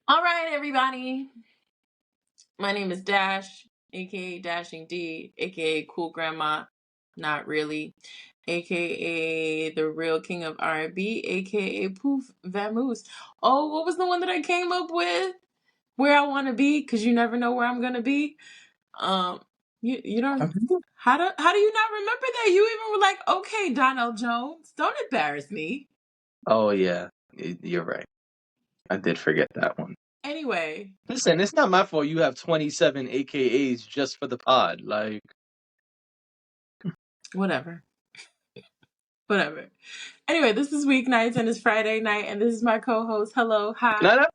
All right, everybody. My name is Dash, aka Dashing D, aka Cool Grandma, not really, aka the real king of R&B, aka Poof Vamoose. Oh, what was the one that I came up with? Where I want to be, because you never know where I'm gonna be. Um, you don't. How do you not remember that? You even were like, okay, Donnell Jones, don't embarrass me. Oh yeah, you're right. I did forget that one. Anyway, Listen, it's not my fault you have 27 AKAs just for the pod. Like, whatever. Anyway, this is Weeknights and it's Friday night, and this is my co-host. Hello, hi. no.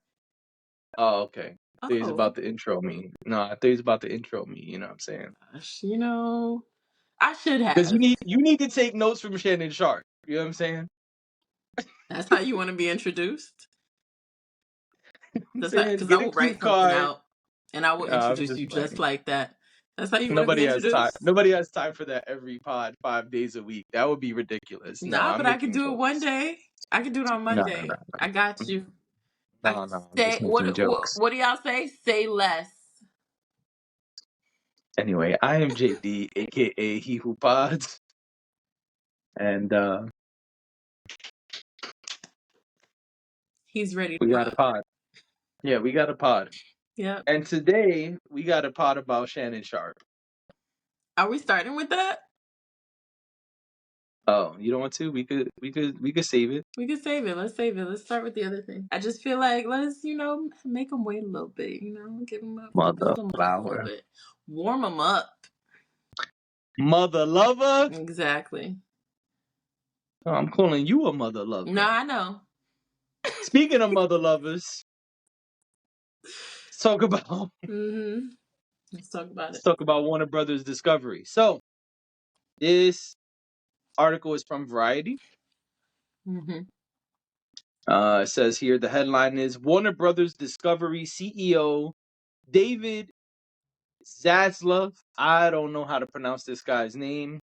Oh, okay. I thought he was Oh, about to intro me. No, I thought he was about to intro me. You know what I'm saying? gosh, I should Because have. you need to take notes from Shannon Sharpe. You know what I'm saying? That's how you want to be introduced. I'm That's saying because I get a will cue write something card. out, and I will I'm introduce just you just playing. like that. That's how you want to be Nobody has time. introduced. Nobody has time for that every pod 5 days a week. That would be ridiculous. No, Nah, I'm but I could making do it one jokes. day. I could do it on No, Monday. I got you. I no. I'm say just making jokes. what do y'all say? Say less. Anyway, I am JD, aka He Who Pods, and He's ready to we got a pod. pod. Yeah, we got a pod. Yep. And today we got a pod about Shannon Sharpe. Are we starting with that? Oh, you don't want to? We could save it. We could save it. Let's save it. Let's start with the other thing. I just feel like let's, make them wait a little bit. Give them up, Mother build them up a little flower. bit, warm them up. Mother lover. Exactly. Oh, I'm calling you a mother lover. No, I know. Speaking of mother lovers, let's talk about Let's talk about it. Warner Brothers Discovery. So this article is from Variety. It says here the headline is Warner Brothers Discovery CEO David Zaslav. I don't know how to pronounce this guy's name,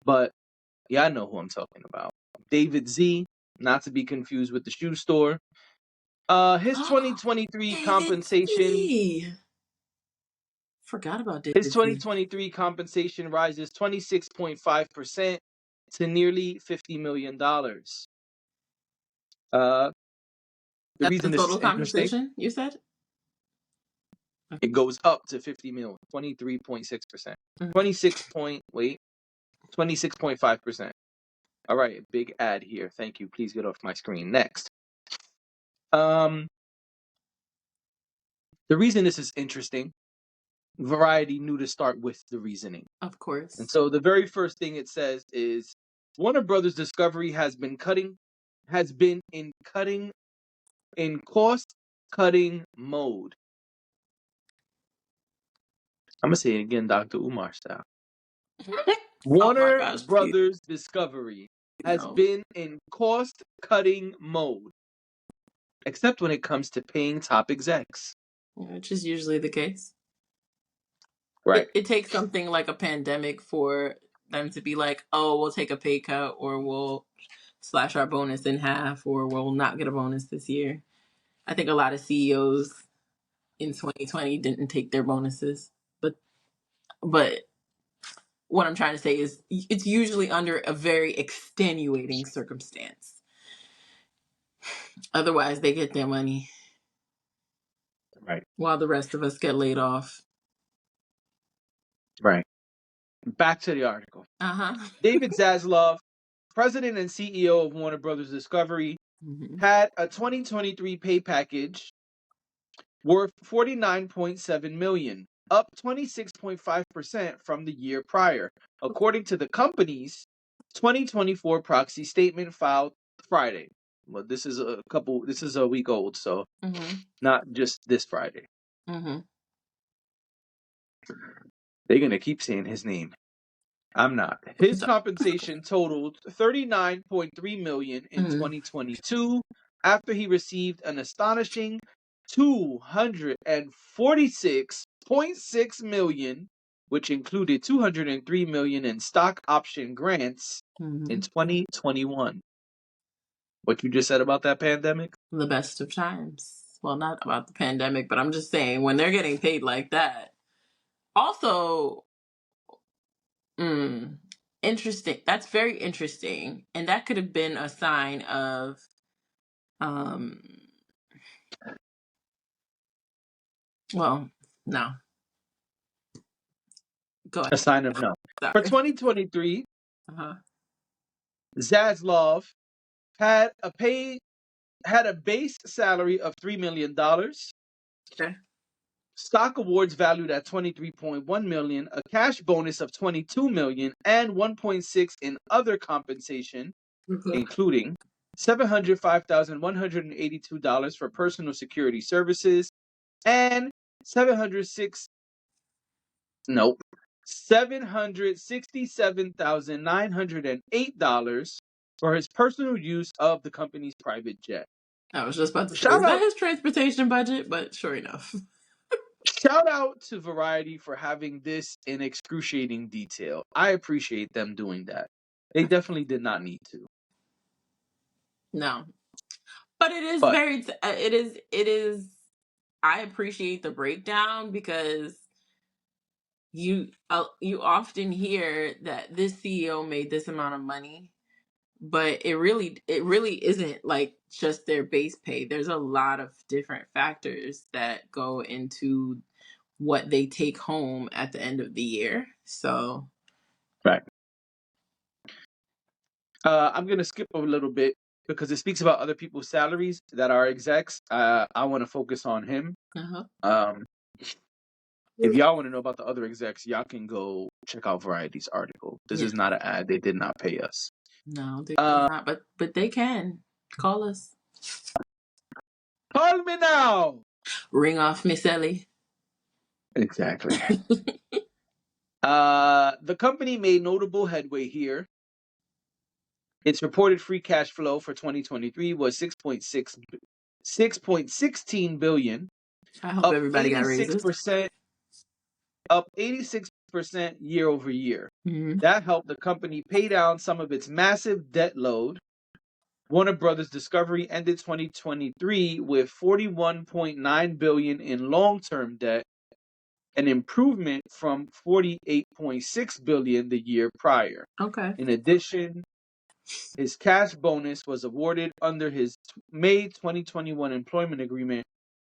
but yeah, I know who I'm talking about. David Z, not to be confused with the shoe store. His 2023 David compensation. Z. Forgot about David His Z. 2023 compensation rises 26.5% to nearly $50 million. The That's reason the this total is interesting, compensation, you said? it goes up to 50 mil, 23.6%. 26.5%. All right, big ad here. Thank you. Please get off my screen. Next. The reason this is interesting, Variety knew to start with the reasoning. Of course. And so the very first thing it says is Warner Brothers Discovery has been in cost cutting mode. I'm gonna say it again, Dr. Umar style. Warner Brothers Discovery has been in cost cutting mode, except when it comes to paying top execs. Which is usually the case. Right. It takes something like a pandemic for them to be like, oh, we'll take a pay cut, or we'll slash our bonus in half, or we'll not get a bonus this year. I think a lot of CEOs in 2020 didn't take their bonuses. But what I'm trying to say is it's usually under a very extenuating circumstance. Otherwise, they get their money. Right. While the rest of us get laid off. Right. Back to the article. David Zaslav, president and CEO of Warner Brothers Discovery, had a 2023 pay package worth $49.7 million, up 26.5% from the year prior, according to the company's 2024 proxy statement filed Friday. Well, this is a week old, so not just this Friday. They're gonna keep saying his name. I'm not. His compensation totaled $39.3 million in 2022 after he received an astonishing $246.6 million, which included $203 million in stock option grants in 2021. What you just said about that pandemic? The best of times. Well, not about the pandemic, but I'm just saying when they're getting paid like that. Also, interesting. That's very interesting, and that could have been a sign of, um, well, no. Go A ahead. sign of no. For Sorry. 2023, Uh-huh. Zaslav had a base salary of $3 million, Okay. stock awards valued at $23.1 million, a cash bonus of $22 million, and $1.6 in other compensation, Okay. including $705,182 for personal security services and 706 nope $767,908 for his personal use of the company's private jet. I was just about to say, Shout is that out his transportation budget? But sure enough. Shout out to Variety for having this in excruciating detail. I appreciate them doing that. They definitely did not need to. No. But it is But very, it is, I appreciate the breakdown because you often hear that this CEO made this amount of money, but it really isn't like just their base pay. There's a lot of different factors that go into what they take home at the end of the year. So, right. I'm gonna skip a little bit because it speaks about other people's salaries that are execs. I want to focus on him. uh-huh. Um, if y'all want to know about the other execs, y'all can go check out Variety's article. This Yeah. is not an ad. They did not pay us. No, they did Uh, not, but they can call us. Call me now. Ring off Miss Ellie. Exactly. The company made notable headway here. Its reported free cash flow for 2023 was 6.16 billion, I hope up everybody got raises. 86% year over year. Mm-hmm. That helped the company pay down some of its massive debt load. Warner Brothers Discovery ended 2023 with 41.9 billion in long-term debt, an improvement from 48.6 billion the year prior. Okay. In addition, his cash bonus was awarded under his May 2021 employment agreement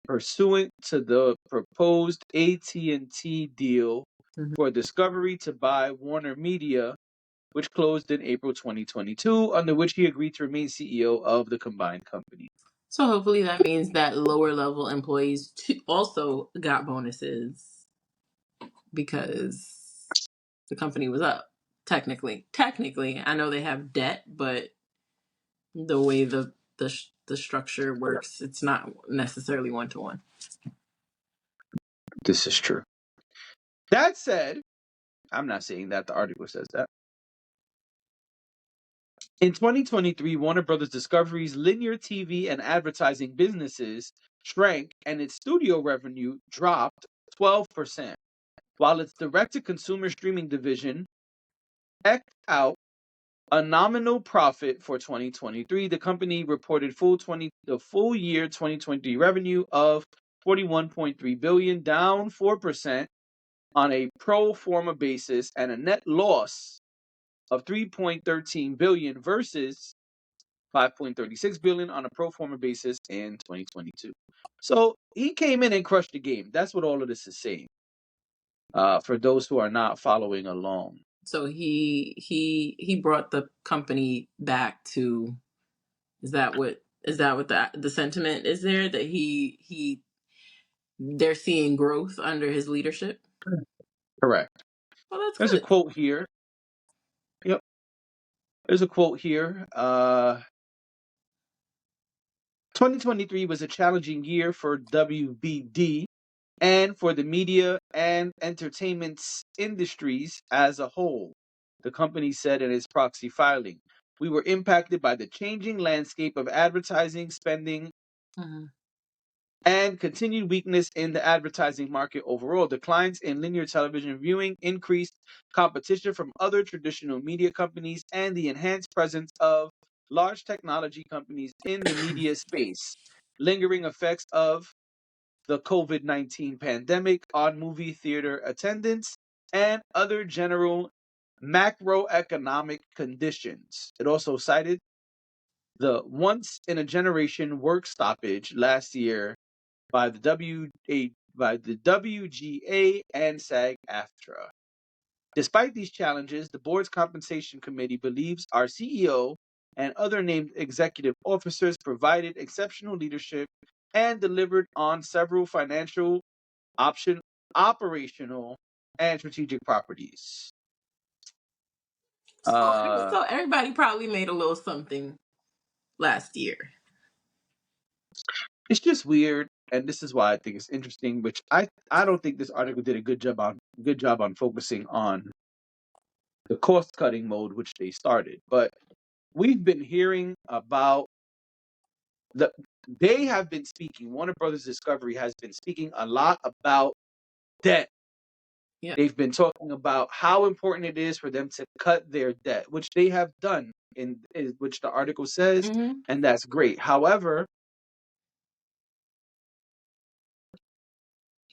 pursuant to the proposed AT&T deal Mm-hmm. for Discovery to buy Warner Media, which closed in April 2022, under which he agreed to remain CEO of the combined company. So hopefully that means that lower level employees also got bonuses because the company was up. Technically, I know they have debt, but the way the structure works, it's not necessarily 1-to-1. This is true. That said, I'm not saying that, the article says that. In 2023, Warner Brothers Discovery's linear TV and advertising businesses shrank and its studio revenue dropped 12%, while its direct-to-consumer streaming division eked out a nominal profit for 2023. The company reported the full year 2023 revenue of 41.3 billion, down 4% on a pro forma basis, and a net loss of 3.13 billion versus 5.36 billion on a pro forma basis in 2022. So he came in and crushed the game. That's what all of this is saying. For those who are not following along. So he brought the company back to, is that what the sentiment is there, that they're seeing growth under his leadership? Correct. Well, that's There's a good. quote here. Yep. There's a quote here. 2023 was a challenging year for WBD and for the media and entertainment industries as a whole, the company said in its proxy filing. We were impacted by the changing landscape of advertising spending Mhm. and continued weakness in the advertising market overall. Declines in linear television viewing, increased competition from other traditional media companies, and the enhanced presence of large technology companies in the media space lingering effects of the COVID-19 pandemic on movie theater attendance and other general macroeconomic conditions. It also cited the once in a generation work stoppage last year by the WGA and SAG-AFTRA. Despite these challenges, the board's compensation committee believes our CEO and other named executive officers provided exceptional leadership and delivered on several financial, option, operational, and strategic properties. So everybody probably made a little something last year. It's just weird, and this is why I think it's interesting. Which I don't think this article did a good job on focusing on the cost cutting mode which they started. But we've been hearing about they have been speaking. Warner Brothers Discovery has been speaking a lot about debt. Yep. They've been talking about how important it is for them to cut their debt, which they have done in which the article says, and that's great. However,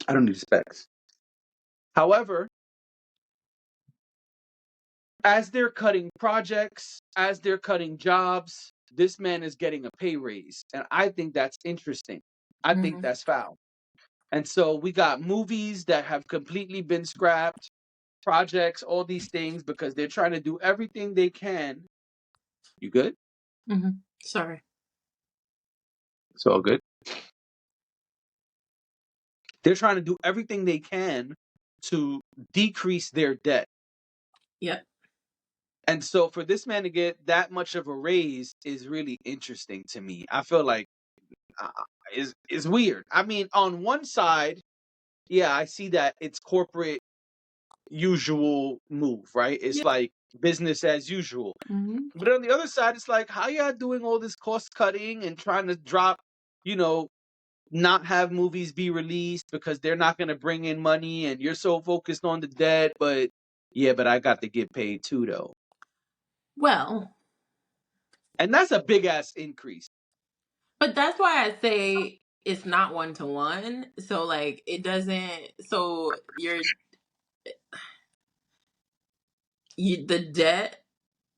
I don't need specs. However, as they're cutting projects, as they're cutting jobs, this man is getting a pay raise. And I think that's interesting. I think that's foul. And so we got movies that have completely been scrapped, projects, all these things, because they're trying to do everything they can. You good? Sorry. It's all good. They're trying to do everything they can to decrease their debt. Yep. And so for this man to get that much of a raise is really interesting to me. I feel like is weird. I mean, on one side, yeah, I see that it's corporate usual move, right? It's like business as usual. But on the other side, it's like, how y'all doing all this cost cutting and trying to drop, not have movies be released because they're not going to bring in money and you're so focused on the debt, but I got to get paid too, though. Well, and that's a big ass increase. But that's why I say it's not 1-to-1. So like it doesn't. So the debt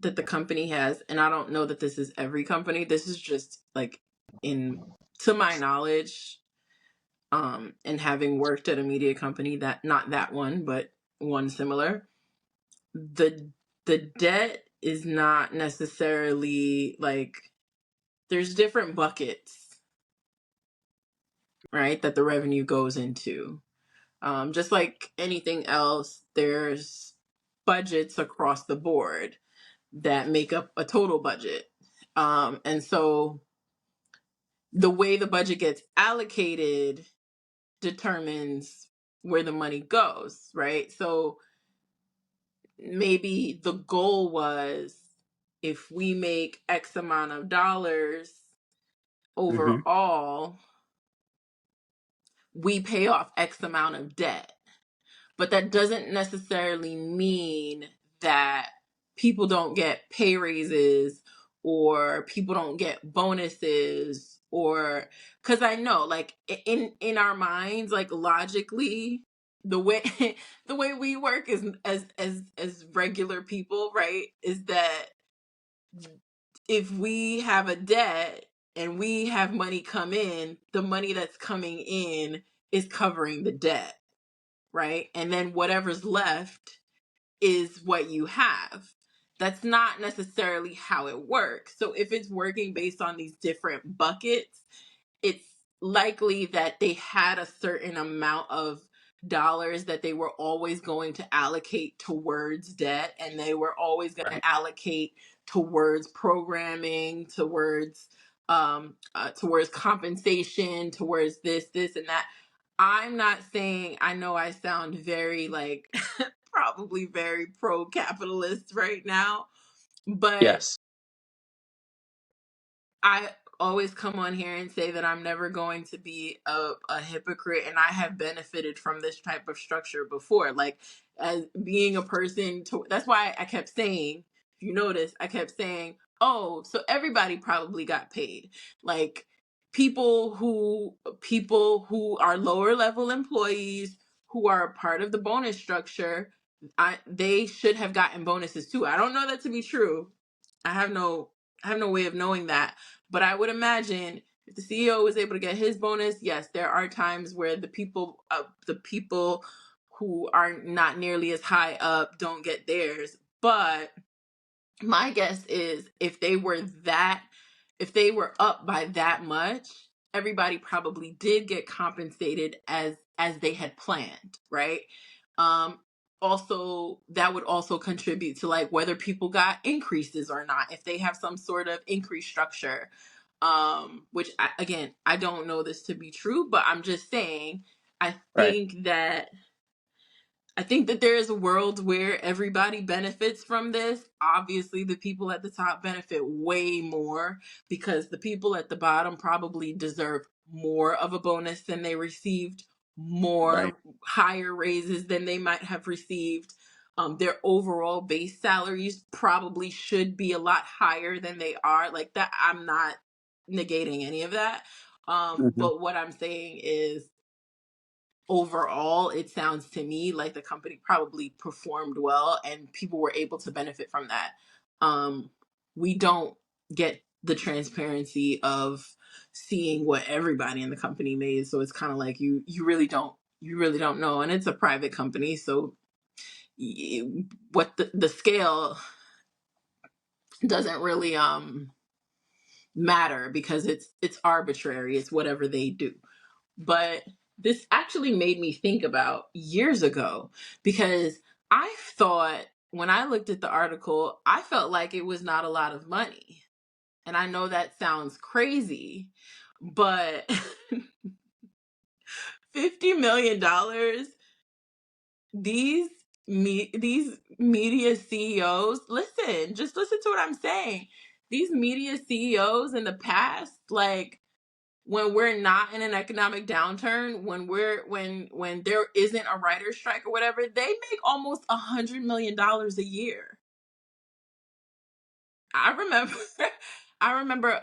that the company has, and I don't know that this is every company. This is just like to my knowledge, and having worked at a media company that not that one, but one similar. The debt is not necessarily like there's different buckets, right, that the revenue goes into. Just like anything else, there's budgets across the board that make up a total budget. And so the way the budget gets allocated determines where the money goes, right? So maybe the goal was if we make X amount of dollars overall, we pay off X amount of debt. But that doesn't necessarily mean that people don't get pay raises or people don't get bonuses, or because I know like in our minds, like logically, the way the way we work is as regular people, right, is that if we have a debt and we have money come in, the money that's coming in is covering the debt, right? And then whatever's left is what you have. That's not necessarily how it works. So if it's working based on these different buckets, it's likely that they had a certain amount of dollars that they were always going to allocate towards debt, and they were always going to allocate towards programming, towards compensation, towards this and that. I'm not saying, I know I sound very like probably very pro-capitalist right now, but Yes. I always come on here and say that I'm never going to be a hypocrite, and I have benefited from this type of structure before. Like as being a person that's why I kept saying, if you notice, I kept saying, oh, so everybody probably got paid. Like people who are lower level employees who are part of the bonus structure, they should have gotten bonuses too. I don't know that to be true. I have no way of knowing that, but I would imagine if the CEO was able to get his bonus, yes, there are times where the people who are not nearly as high up don't get theirs. But my guess is if they were up by that much, everybody probably did get compensated as they had planned, right? Also, that would also contribute to like whether people got increases or not, if they have some sort of increase structure. Which again, I don't know this to be true, but I'm just saying I Right. think that there is a world where everybody benefits from this. Obviously, the people at the top benefit way more because the people at the bottom probably deserve more of a bonus than they received, Right. more higher raises than they might have received. Their overall base salaries probably should be a lot higher than they are. Like that, I'm not negating any of that. Mm-hmm. But what I'm saying is, overall, it sounds to me like the company probably performed well and people were able to benefit from that. We don't get the transparency of seeing what everybody in the company made, so it's kind of like you really don't know, and it's a private company, so what the scale doesn't really matter because it's arbitrary. It's whatever they do. But this actually made me think about years ago, because I thought when I looked at the article, I felt like it was not a lot of money. And I know that sounds crazy, but $50 million, these these media CEOs, just listen to what I'm saying. These media CEOs in the past, like, when we're not in an economic downturn, when there isn't a writer's strike or whatever, they make almost $100 million a year. I remember,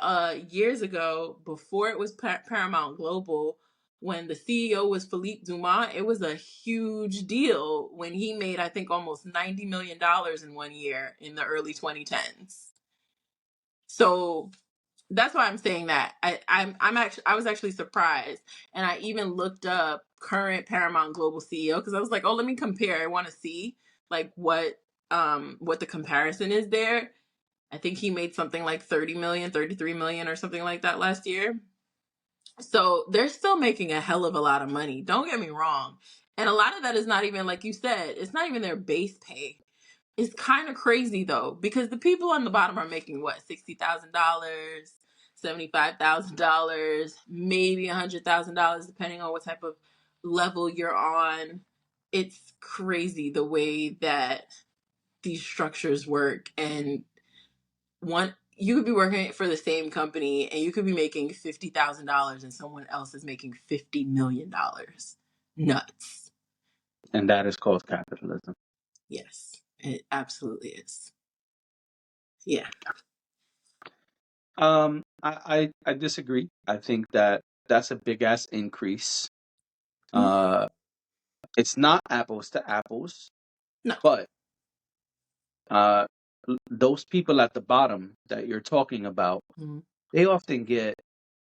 years ago, before it was Paramount Global, when the CEO was Philippe Dumont, it was a huge deal when he made, I think, almost $90 million in one year in the early 2010s. So that's why I'm saying that. I was actually surprised, and I even looked up current Paramount Global CEO because I was like, oh, let me compare. I want to see like what the comparison is there. I think he made something like 30 million, 33 million or something like that last year. So they're still making a hell of a lot of money. Don't get me wrong. And a lot of that is not even, like you said, it's not even their base pay. It's kind of crazy though, because the people on the bottom are making what, $60,000, $75,000, maybe $100,000, depending on what type of level you're on. It's crazy the way that these structures work, and you could be working for the same company and you could be making $50,000 and someone else is making $50 million. Nuts. And that is called capitalism. Yes, it absolutely is. Yeah. I disagree. I think that that's a big ass increase. Mm-hmm. It's not apples to apples, No. but uh, those people at the bottom that you're talking about, Mm-hmm. they often get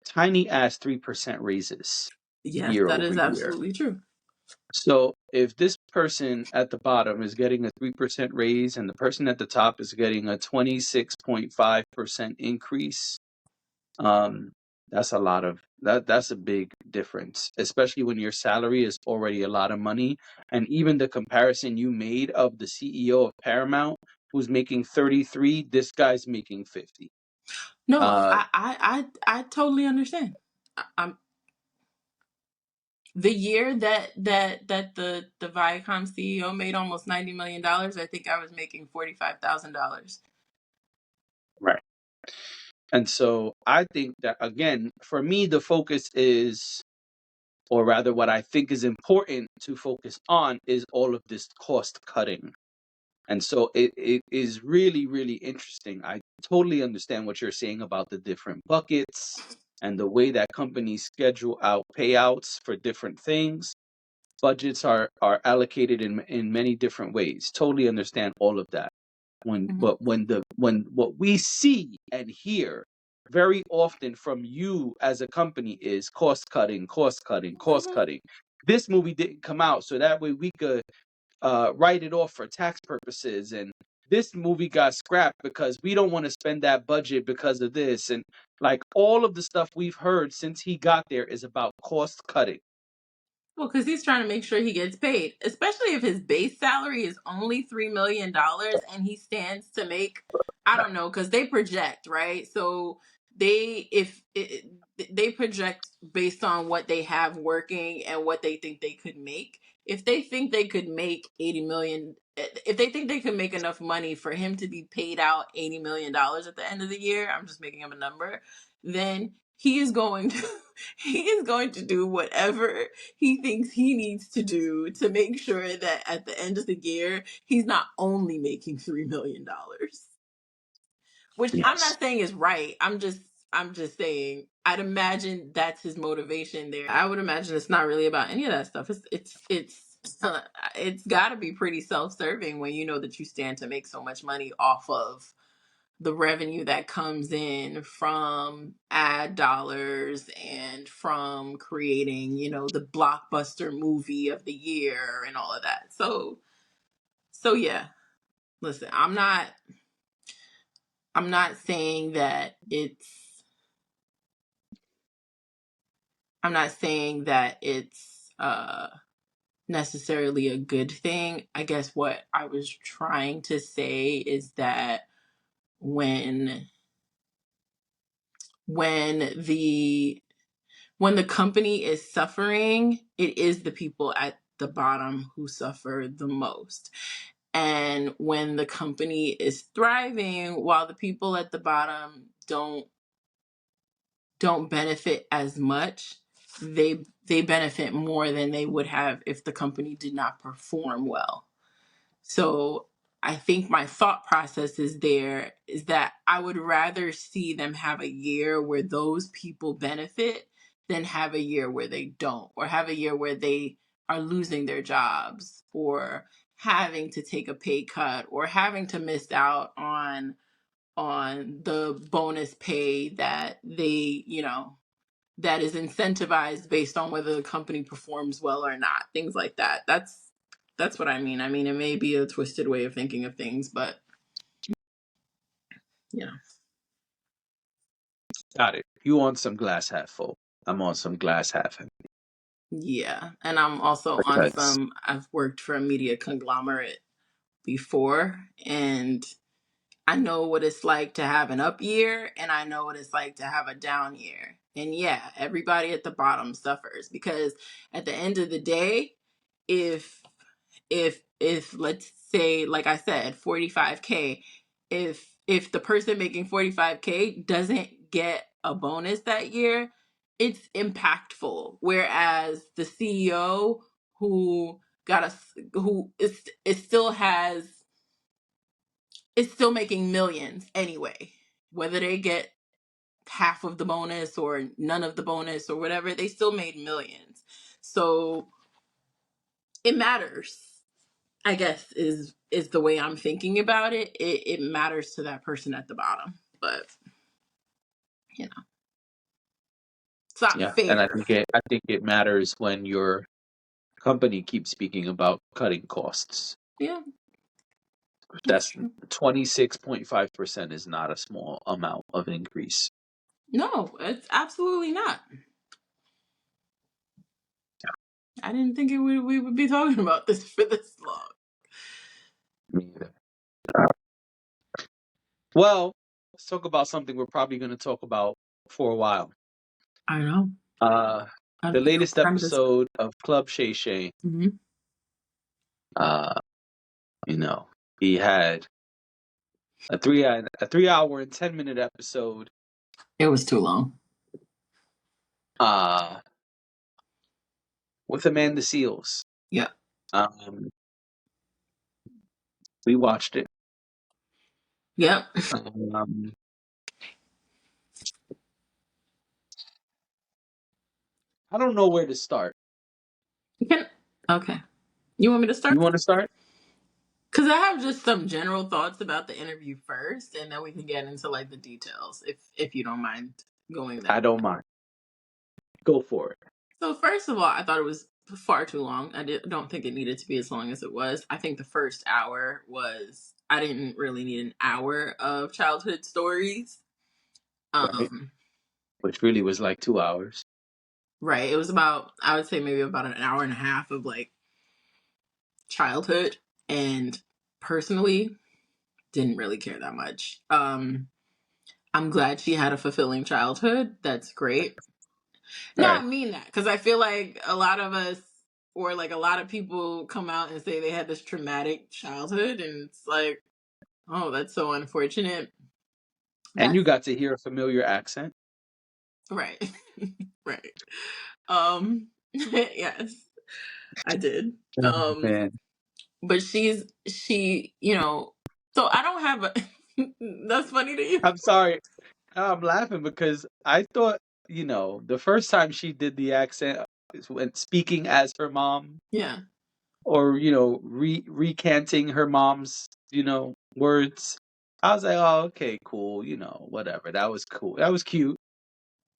tiny ass 3% raises Yes, year that over is year. absolutely true. So if this person at the bottom is getting a 3% raise and the person at the top is getting a 26.5% increase, that's a lot of that's a big difference, especially when your salary is already a lot of money. And even the comparison you made of the CEO of Paramount, who's making 33, this guy's making 50. No, Uh, I totally understand. I'm the year that the Viacom CEO made almost $90 million. I think I was making $45,000. right. And so I think that, again, for me, the focus is, or rather, what I think is important to focus on is all of this cost cutting. And so it is really, really interesting. I totally understand what you're saying about the different buckets. and the way that companies schedule out payouts for different things. Budgets are allocated in many different ways. Totally understand all of that. But when what we see and hear very often from you as a company is cost cutting, cost cutting, cost cutting. This movie didn't come out, so that way we could write it off for tax purposes, and this movie got scrapped because we don't want to spend that budget because of this, and like all of the stuff we've heard since he got there is about cost cutting. Well, because he's trying to make sure he gets paid, especially if his base salary is only $3 million and he stands to make, I don't know, because they project, right? So they project based on what they have working and what they think they could make. If they think they could make 80 million, if they think they could make enough money for him to be paid out $80 million at the end of the year, I'm just making up a number, then he is going to he is going to do whatever he thinks he needs to do to make sure that at the end of the year he's not only making $3 million, which I'm Yes. not saying is right. I'm just saying I'd imagine that's his motivation there. I would imagine it's not really about any of that stuff. It's got to be pretty self-serving when you know that you stand to make so much money off of the revenue that comes in from ad dollars and from creating, the blockbuster movie of the year and all of that. So yeah, listen, I'm not saying that it's necessarily a good thing. I guess what I was trying to say is that when when the when the company is suffering, it is the people at the bottom who suffer the most. And when the company is thriving, while the people at the bottom don't benefit as much, they benefit more than they would have if the company did not perform well. So I think my thought process is that I would rather see them have a year where those people benefit than have a year where they don't, or have a year where they are losing their jobs, or having to take a pay cut, or having to miss out on the bonus pay that that is incentivized based on whether the company performs well or not. Things like that. That's what I mean. I mean, it may be a twisted way of thinking of things, but yeah. Got it. You on some glass half full. I'm on some glass half empty. Yeah. And I'm also on Because I've worked for a media conglomerate before, and I know what it's like to have an up year, and I know what it's like to have a down year. And yeah, everybody at the bottom suffers, because at the end of the day, if if let's say, like I said, 45K, if the person making 45K doesn't get a bonus that year, it's impactful. Whereas the CEO who got a who is still has is still making millions anyway, whether they get half of the bonus or none of the bonus or whatever, they still made millions. So it matters, I guess, is the way I'm thinking about it. It matters to that person at the bottom, but it's not yeah, and fair. I think it matters when your company keeps speaking about cutting costs. Yeah, that's That's true. 26.5% is not a small amount of increase. No, it's absolutely not. I didn't think we would be talking about this for this long. Me either. Well, let's talk about something we're probably going to talk about for a while. I know. Uh, I the don't know latest what time it is. episode of Club Shay Shay. Mm-hmm. Uh, you know, he had a 3 hour and 10 minute episode. It was too long. Uh, with Amanda Seals. Yeah. Um, we watched it. Yep. Um, I don't know where to start. Okay. You want me to start? You want to start? Because I have just some general thoughts about the interview first, and then we can get into like the details, if you don't mind going there. I don't mind. Go for it. So first of all, I thought it was far too long. Don't think it needed to be as long as it was. I think the first hour was. I didn't really need an hour of childhood stories. Right. Which really was like 2 hours. Right. It was about, I would say maybe about an hour and a half of like childhood, and personally didn't really care that much. I'm glad she had a fulfilling childhood. That's great. No, Right. I mean that because I feel like a lot of us, or like a lot of people, come out and say they had this traumatic childhood, and it's like, oh, that's so unfortunate. And you That's got to hear a familiar accent. right. Right. Yes, I did. Oh, man. But she, so I don't have a that's funny to you. I'm sorry. I'm laughing because I thought, the first time she did the accent is when speaking as her mom, Yeah. or, recanting her mom's, words. I was like, oh, okay, cool, whatever. That was cool. That was cute.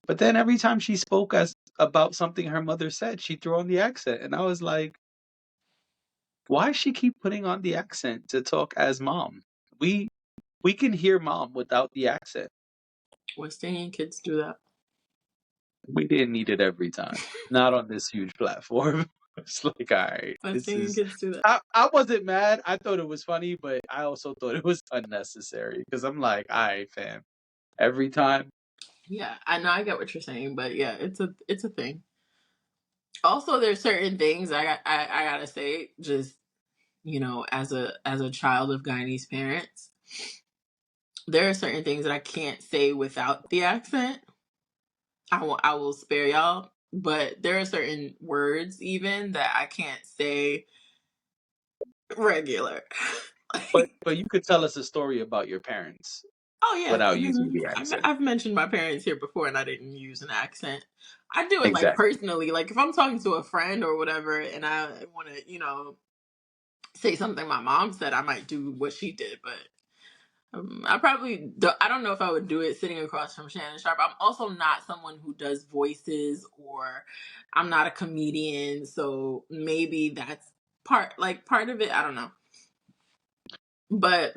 But then every time she spoke as about something her mother said, she threw on the accent. And I was like, why does she keep putting on the accent to talk as mom? We we can hear mom without the accent. West Indian kids do that. We didn't need it every time. Not on this huge platform. It's like, all right, West this Indian is. kids do that. I wasn't mad. I thought it was funny, but I also thought it was unnecessary because I'm like, all right, fam. Every time. Yeah, I know, I get what you're saying, but yeah, it's a thing. Also, there's certain things I gotta say, just as a child of Guyanese parents, there are certain things that I can't say without the accent. I will spare y'all, but there are certain words even that I can't say regular. But Like, but you could tell us a story about your parents oh yes, without using the accent. I've mentioned my parents here before, and I didn't use an accent. I do it like Exactly. personally, like if I'm talking to a friend or whatever, and I want to, say something my mom said, I might do what she did, but I don't know if I would do it sitting across from Shannon Sharpe. I'm also not someone who does voices, or I'm not a comedian, so maybe that's part of it. I don't know, but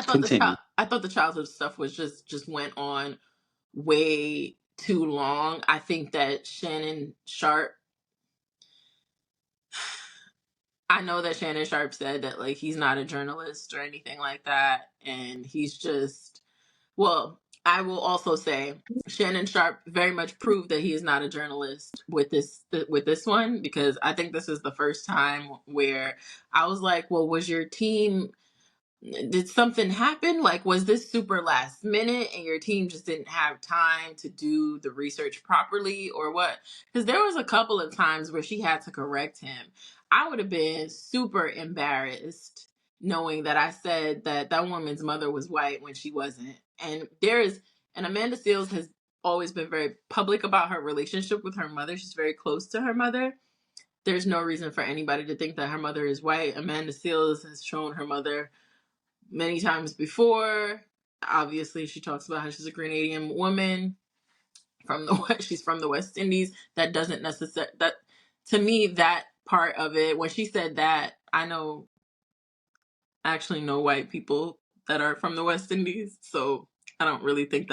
Continue. I thought the childhood stuff was just went on way too long. I think that Shannon Sharpe. I know that Shannon Sharpe said that like he's not a journalist or anything like that, and he's just. Well, I will also say Shannon Sharpe very much proved that he is not a journalist with this one, because I think this is the first time where I was like, well, was your team, did something happen? Like, was this super last minute and your team just didn't have time to do the research properly, or what? Because there was a couple of times where she had to correct him. I would have been super embarrassed knowing that I said that that woman's mother was white when she wasn't. And Amanda Seales has always been very public about her relationship with her mother. She's very close to her mother. There's no reason for anybody to think that her mother is white. Amanda Seales has shown her mother many times before. Obviously, she talks about how she's a Grenadian woman from the West. She's from the West Indies. That doesn't necessarily, that to me, that part of it, when she said that, I actually know white people that are from the West Indies, so I don't really think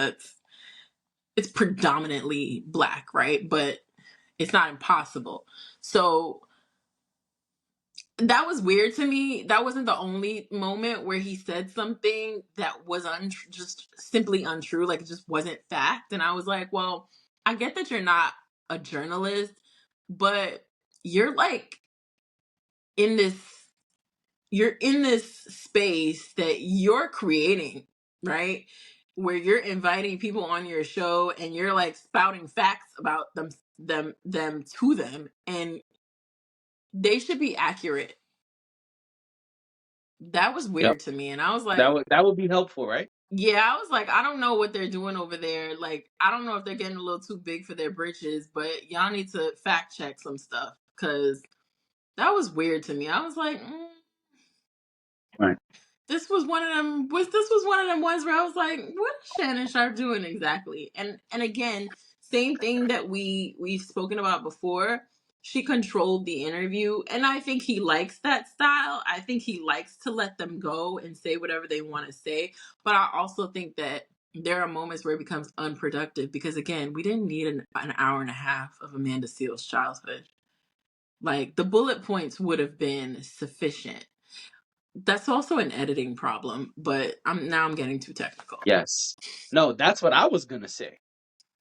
it's predominantly black, right? But it's not impossible. So that was weird to me. That wasn't the only moment where he said something that was just simply untrue. Like, it just wasn't fact. And I was like, well, I get that you're not a journalist, but you're like in this, you're in this space that you're creating, right? Where you're inviting people on your show and you're like spouting facts about them to them, and they should be accurate. That was Yep. weird to me, and I was That like, would be helpful, right? Yeah, I was like, I don't know what they're doing over there. Like, I don't know if they're getting a little too big for their britches, but y'all need to fact check some stuff because that was weird to me. I was like, Right. this was one of them. This was one of them ones where I was like, what is Shannon Sharpe doing exactly? And again, same thing that we've spoken about before. She controlled the interview, and I think he likes that style. I think he likes to let them go and say whatever they want to say. But I also think that there are moments where it becomes unproductive because, again, we didn't need an hour and a half of Amanda Seale's childhood. Like, the bullet points would have been sufficient. That's also an editing problem, but I'm getting too technical. Yes. No, that's what I was gonna say.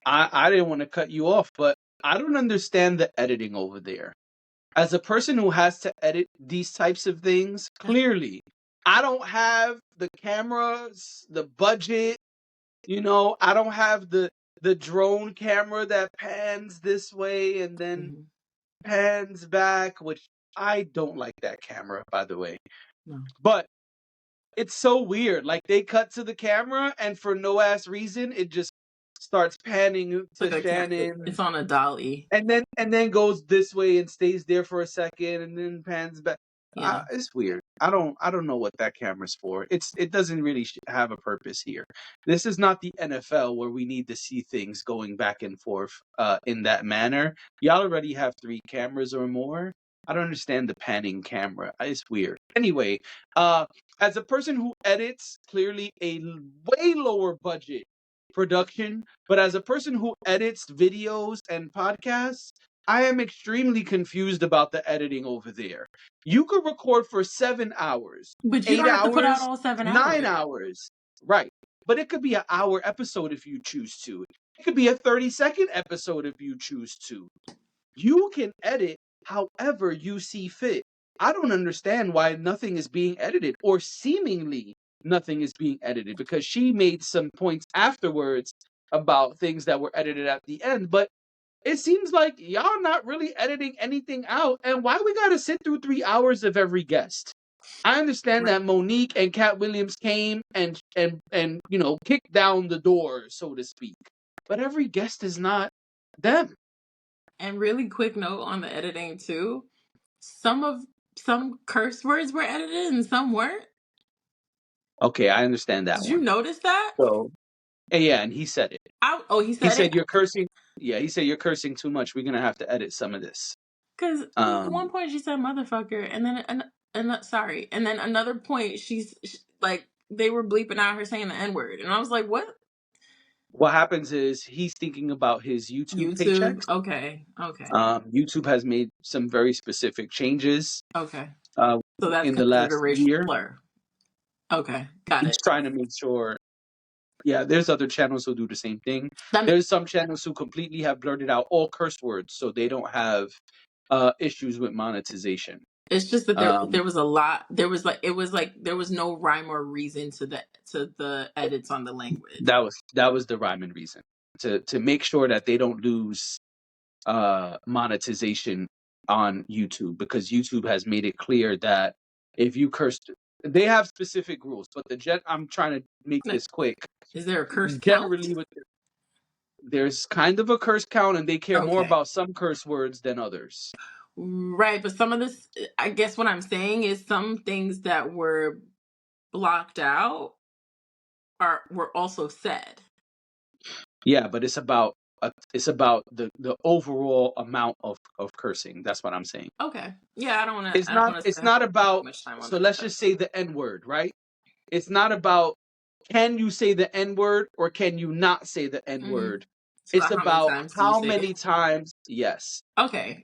I didn't want to cut you off, but I don't understand the editing over there. As a person who has to edit these types of things, clearly, I don't have the cameras, the budget, I don't have the drone camera that pans this way and then pans back, which I don't like that camera, by the way. No. But it's so weird. Like, they cut to the camera and for no ass reason, it just starts panning to Like Shannon. it's on a dolly. And then goes this way and stays there for a second and then pans back. Yeah. It's weird. I don't know what that camera's for. It doesn't really have a purpose here. This is not the NFL where we need to see things going back and forth in that manner. Y'all already have 3 cameras or more. I don't understand the panning camera. It's weird. Anyway, as a person who edits clearly a way lower budget production, but as a person who edits videos and podcasts, I am extremely confused about the editing over there. You could record for 7 hours, But you 8 don't have to put out hours, all 7 9 hours. hours. Right. But it could be an hour episode if you choose to. It could be a 30-second episode if you choose to. You can edit however you see fit. I don't understand why nothing is being edited, or seemingly nothing is being edited, because she made some points afterwards about things that were edited at the end, but it seems like y'all not really editing anything out. And why we gotta sit through 3 hours of every guest? I understand that Monique and Cat Williams came and kicked down the door, so to speak, but every guest is not them. And really quick note on the editing too. Some curse words were edited and some weren't. Okay, I understand that Did one. you notice that? So, yeah, and he said it. He He said said it? you're cursing. Yeah, he said you're cursing too much. We're gonna have to edit some of this. Because at one point she said motherfucker, and then sorry, and then another point she's like they were bleeping out her saying the N-word, and I was like, what? What happens is he's thinking about his YouTube paychecks. Okay. YouTube has made some very specific changes. Okay. So that's in the considered a last racial year. slur. Okay, got He's it. trying to make sure. Yeah, there's other channels who do the same thing. There's some channels who completely have blurted out all curse words, so they don't have issues with monetization. It's just that there was a lot. There was no rhyme or reason to the edits on the language. That was the rhyme and reason to make sure that they don't lose monetization on YouTube, because YouTube has made it clear that if you cursed, they have specific rules. But I'm trying to make this quick. Is there a curse Generally, count? There's kind of a curse count, and they care more about some curse words than others. Right, but some of this, I guess what I'm saying is some things that were blocked out were also said. Yeah, but it's about the overall amount of cursing. That's what I'm saying. Okay. Yeah, I don't want to. It's not about. Much time on So let's just say the N-word, right? It's not about can you say the N-word or can you not say the N-word. It's about how many times. Yes. Okay.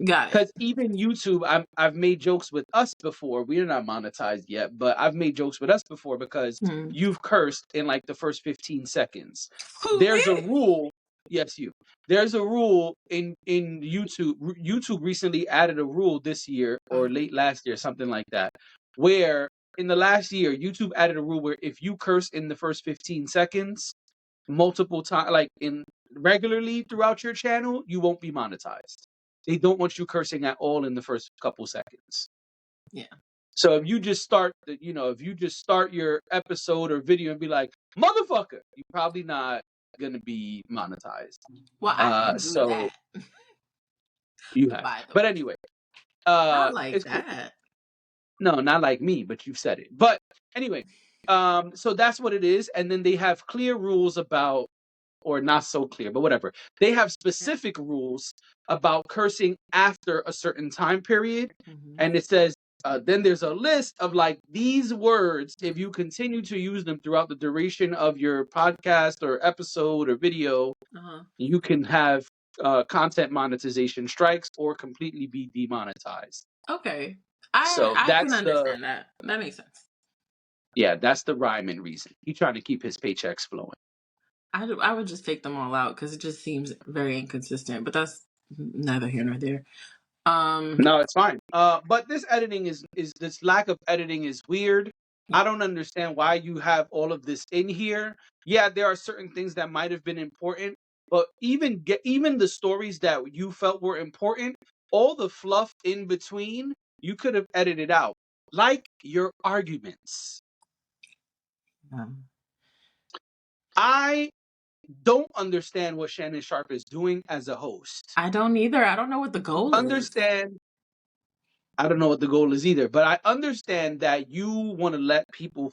Got it. Because even YouTube, I've made jokes with us before. We're not monetized yet, but I've made jokes with us before because you've cursed in like the first 15 seconds. There's a rule. Yes, you. There's a rule in YouTube. YouTube recently added a rule this year or late last year, something like that, where in the last year, YouTube added a rule where if you curse in the first 15 seconds, multiple times, like in regularly throughout your channel, you won't be monetized. They don't want you cursing at all in the first couple seconds. Yeah. So if you just start your episode or video and be like, motherfucker, you're probably not gonna be monetized. Well, I can do So that. you have. By the But way, anyway, not like it's cool. that. No, not like me, but you've said it. But anyway, so that's what it is. And then they have clear rules about, or not so clear, but whatever. They have specific rules about cursing after a certain time period. And it says, then there's a list of like these words. If you continue to use them throughout the duration of your podcast or episode or video, you can have content monetization strikes or completely be demonetized. Okay. So I can that's the understand that. That makes sense. that's the rhyme and reason. He's trying to keep his paychecks flowing. I would just take them all out because it just seems very inconsistent. But that's neither here nor there. No, it's fine. But this editing is this lack of editing is weird. I don't understand why you have all of this in here. Yeah, there are certain things that might have been important, but even the stories that you felt were important, all the fluff in between, you could have edited out, like your arguments. I don't understand what Shannon Sharpe is doing as a host. I don't either. I don't know what the goal is. I don't know what the goal is either, but I understand that you want to let people,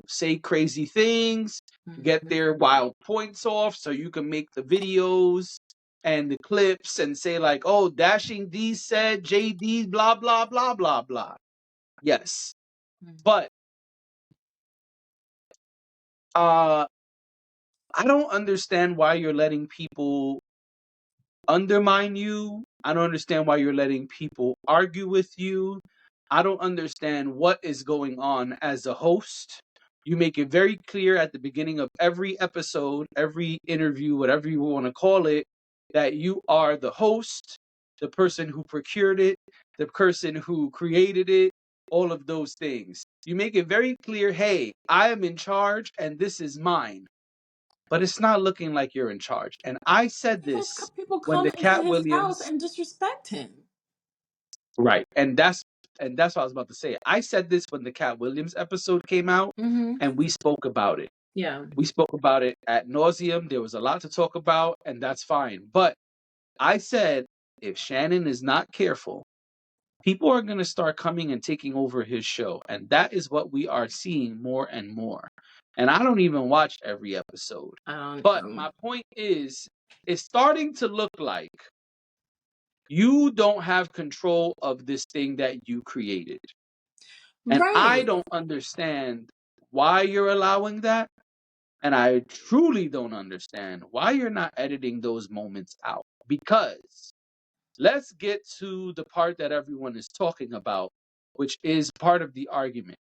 say crazy things, get their wild points off so you can make the videos and the clips and say like, oh, Dashing D said JD blah blah blah blah blah. Yes. But I don't understand why you're letting people undermine you. I don't understand why you're letting people argue with you. I don't understand what is going on as a host. You make it very clear at the beginning of every episode, every interview, whatever you want to call it, that you are the host, the person who procured it, the person who created it, all of those things. You make it very clear, hey, I am in charge and this is mine. But it's not looking like you're in charge. And I said Because this people when come the into Cat his house Williams, and disrespect him. right? And that's what I was about to say. I said this when the Cat Williams episode came out, and we spoke about it. Yeah. We spoke about it ad nauseum. There was a lot to talk about, and that's fine. But I said if Shannon is not careful, people are going to start coming and taking over his show, and that is what we are seeing more and more. And I don't even watch every episode. But my point is, it's starting to look like you don't have control of this thing that you created. And I Right. don't understand why you're allowing that. And I truly don't understand why you're not editing those moments out. Because let's get to the part that everyone is talking about, which is part of the argument.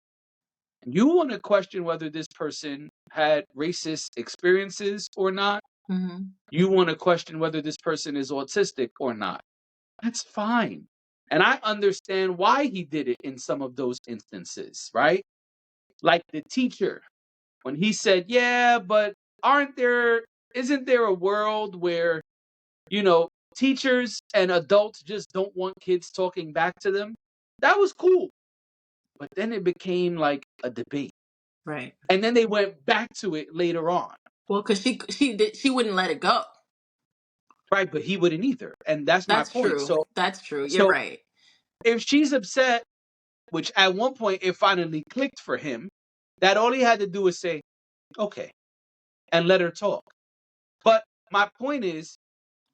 You want to question whether this person had racist experiences or not. You want to question whether this person is autistic or not. That's fine. And I understand why he did it in some of those instances, right? Like the teacher, when he said, yeah, but isn't there a world where, teachers and adults just don't want kids talking back to them? That was cool. But then it became like a debate. Right. And then they went back to it later on. Well, because she wouldn't let it go. Right, but he wouldn't either. And that's my point. True. That's true. You're So right. if she's upset, which at one point it finally clicked for him, that all he had to do was say, okay, and let her talk. But my point is,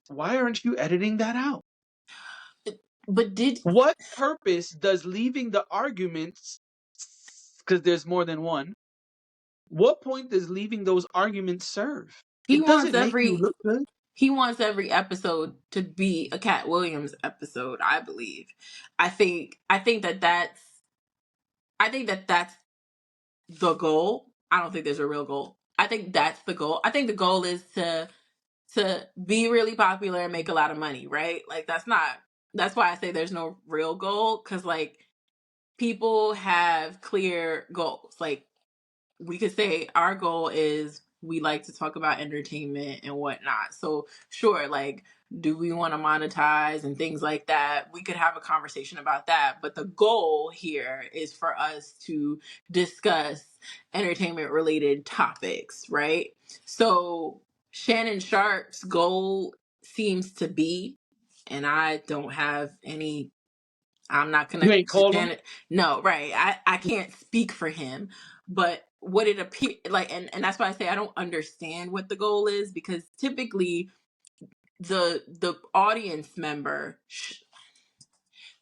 why aren't you editing that out? But What purpose does leaving the arguments, because there's more than one, what point does leaving those arguments serve? he It wants doesn't make you every look good. he wants every episode to be a Cat Williams episode, I believe. I think that's the goal. I don't think there's a real goal. I think that's the goal. I think the goal is to be really popular and make a lot of money, right? Like that's why I say there's no real goal, cuz like people have clear goals. Like we could say our goal is we like to talk about entertainment and whatnot. So sure, like Do we want to monetize and things like that? We could have a conversation about that. But the goal here is for us to discuss entertainment related topics, right? So Shannon Sharpe's goal seems to be, and I don't have any, I'm not You connected ain't to called him? Shannon. No, right. I can't speak for him. But what it appear like, and that's why I say I don't understand what the goal is, because typically the audience member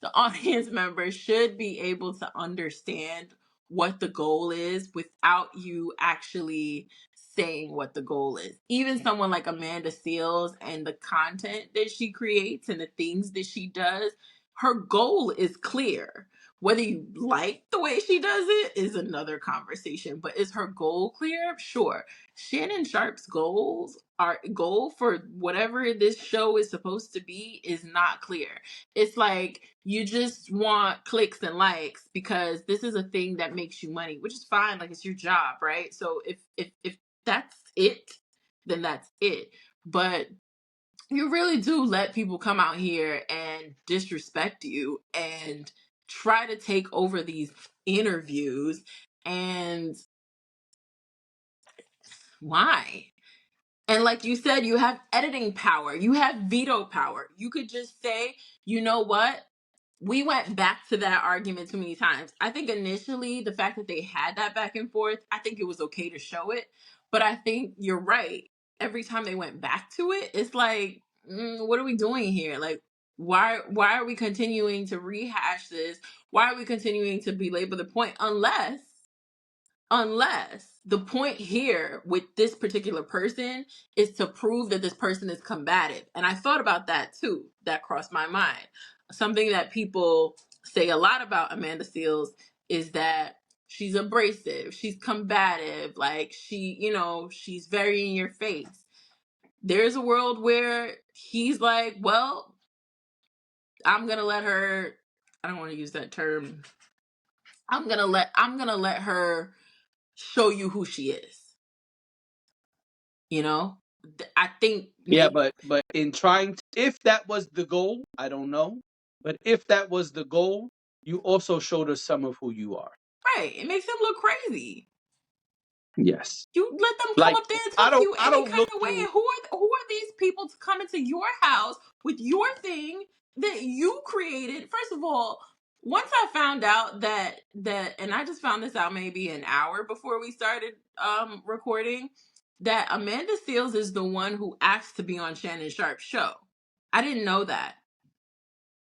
the audience member should be able to understand what the goal is without you actually saying what the goal is. Even someone like Amanda Seales and the content that she creates and the things that she does, her goal is clear. Whether you like the way she does it is another conversation, but is her goal clear? Sure. Shannon Sharpe's goal for whatever this show is supposed to be is not clear. It's like you just want clicks and likes because this is a thing that makes you money, which is fine. Like, it's your job, right? So if that's it, then that's it. But you really do let people come out here and disrespect you and try to take over these interviews. And why? And like you said, you have editing power, you have veto power. You could just say, you know what? We went back to that argument too many times. I think initially the fact that they had that back and forth, I think it was okay to show it. But I think you're right. Every time they went back to it, it's like, what are we doing here? Like, why are we continuing to rehash this? Why are we continuing to belabor the point? Unless the point here with this particular person is to prove that this person is combative. And I thought about that too. That crossed my mind. Something that people say a lot about Amanda Seales is that she's abrasive, she's combative, like she's very in your face. There's a world where he's like, well, I'm gonna let her, I don't want to use that term. I'm gonna let her show you who she is. You know, I think Yeah, maybe but in trying to, if that was the goal, I don't know. But if that was the goal, you also showed us some of who you are. right. It makes him look crazy. Yes. You let them come Like up there and talk to you I any don't kind look of way. through. And who are these people to come into your house with your thing that you created? First of all, once I found out that and I just found this out maybe an hour before we started recording, that Amanda Seales is the one who asked to be on Shannon Sharpe's show. I didn't know that.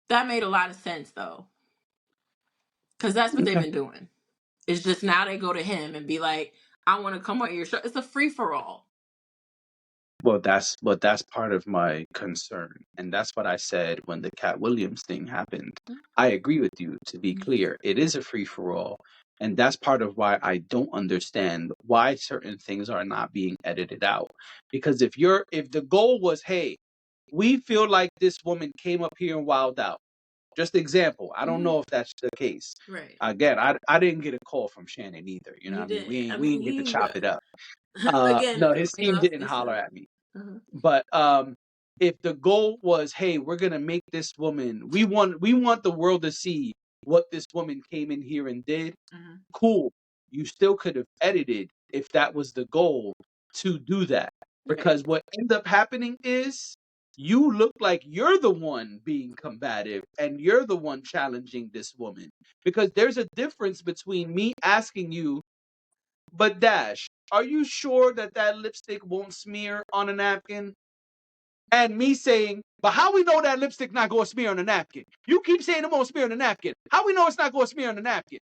That made a lot of sense though, because that's what they've Okay. been doing. It's just now they go to him and be like, I want to come on your show. It's a free for all. Well, that's part of my concern, and that's what I said when the Cat Williams thing happened. I agree with you. To be clear, it is a free for all, and that's part of why I don't understand why certain things are not being edited out. Because if the goal was, hey, we feel like this woman came up here and wilded out. Just example. I don't know if that's the case. Right. Again, I didn't get a call from Shannon either. You know You what I mean? did. I We mean, ain't get to he chop it up. again, No, his team didn't it's holler at me. uh-huh. But if the goal was, hey, we're gonna make this woman, we want the world to see what this woman came in here and did. Uh-huh. Cool. You still could have edited if that was the goal to do that. Right. Because what ends up happening is you look like you're the one being combative and you're the one challenging this woman. Because there's a difference between me asking you, but Dash, are you sure that that lipstick won't smear on a napkin? And me saying, but how we know that lipstick not going to smear on the napkin? You keep saying it won't smear on the napkin. How we know it's not going to smear on the napkin?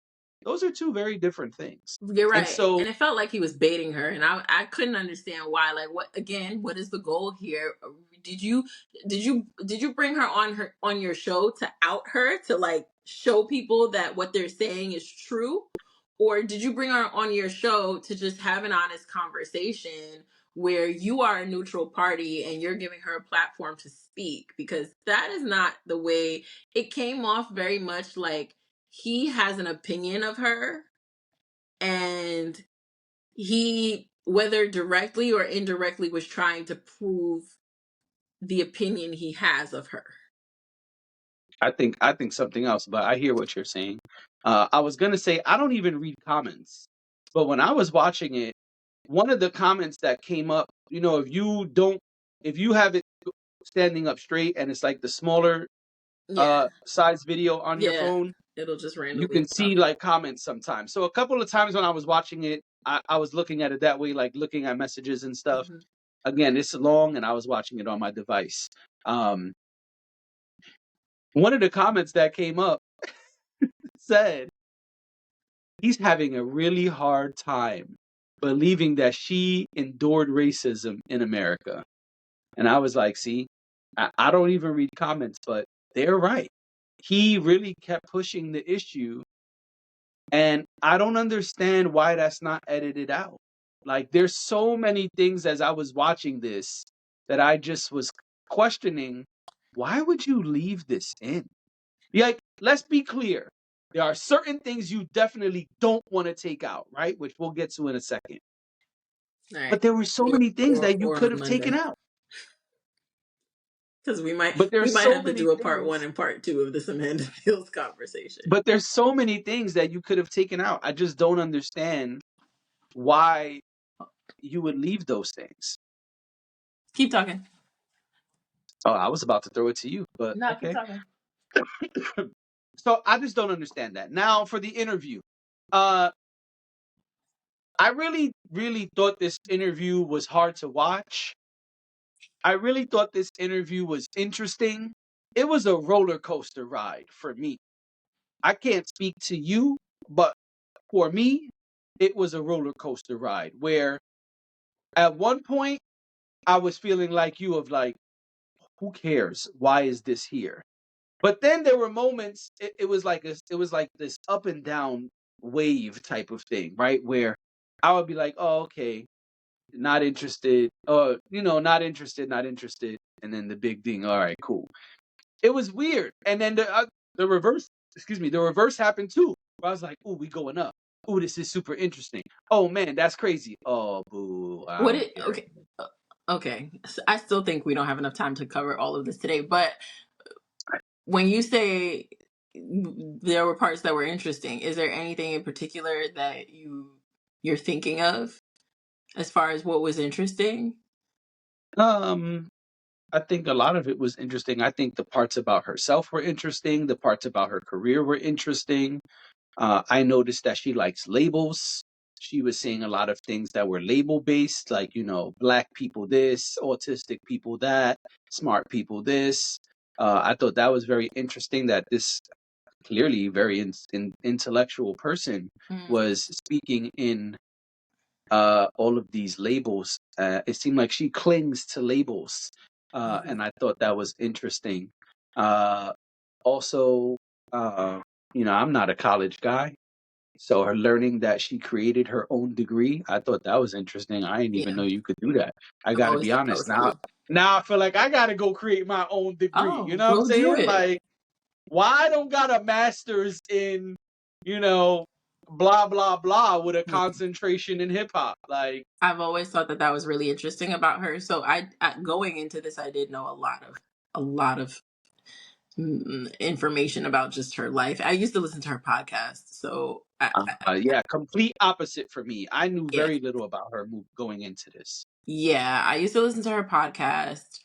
Those are two very different things. You're And right. so, And it felt like he was baiting her, and I couldn't understand why. Like, what is the goal here? Did you bring her on your show to out her, to like show people that what they're saying is true? Or did you bring her on your show to just have an honest conversation where you are a neutral party and you're giving her a platform to speak? Because that is not the way it came off. Very much like he has an opinion of her, and he, whether directly or indirectly, was trying to prove the opinion he has of her. I think something else, but I hear what you're saying. I was gonna say I don't even read comments, but when I was watching it, one of the comments that came up, if you have it standing up straight and it's like the smaller size video on your phone, it'll just randomly you can see like comments sometimes. So a couple of times when I was watching it, I was looking at it that way, like looking at messages and stuff. Mm-hmm. Again, it's long, and I was watching it on my device. One of the comments that came up said he's having a really hard time believing that she endured racism in America. And I was like, see, I don't even read comments, but they're right. He really kept pushing the issue, and I don't understand why that's not edited out. Like, there's so many things as I was watching this that I just was questioning, why would you leave this in? Like, let's be clear. There are certain things you definitely don't want to take out, right? Which we'll get to in a second. Right. But there were so many things that you could have taken out. Because we might have to do a part 1 and part 2 of this Amanda Fields conversation. But there's so many things that you could have taken out. I just don't understand why you would leave those things. Keep talking. Oh, I was about to throw it to you, but no, okay. Keep talking. So I just don't understand that. Now for the interview. I really, really thought this interview was hard to watch. I really thought this interview was interesting. It was a roller coaster ride for me. I can't speak to you, but for me, it was a roller coaster ride where at one point I was feeling like you of like, who cares? Why is this here? But then there were moments, it was like this up and down wave type of thing, right? Where I would be like, oh, okay, not interested, or not interested, not interested, and then the big thing, all right, cool. It was weird, and then the reverse, the reverse happened too. Where I was like, "Ooh, we going up. Ooh, this is super interesting. Oh man, that's crazy. Oh boo, okay. So I still think we don't have enough time to cover all of this today, but when you say there were parts that were interesting, is there anything in particular that you're thinking of as far as what was interesting? I think a lot of it was interesting. I think the parts about herself were interesting. The parts about her career were interesting. I noticed that she likes labels. She was saying a lot of things that were label based, like, black people this, autistic people that, smart people this. I thought that was very interesting that this clearly very intellectual person was speaking in all of these labels. It seemed like she clings to labels, and I thought that was interesting. Also, I'm not a college guy, so her learning that she created her own degree, I thought that was interesting. I didn't even know you could do that. I got to be honest. Now I feel like I got to go create my own degree. You know what I'm saying? Like, why I don't got a master's in, blah, blah, blah with a concentration in hip hop? Like, I've always thought that was really interesting about her. So I going into this, I did know a lot of information about just her life. I used to listen to her podcast, so complete opposite for me. I knew very little about her going into this. Yeah, I used to listen to her podcast.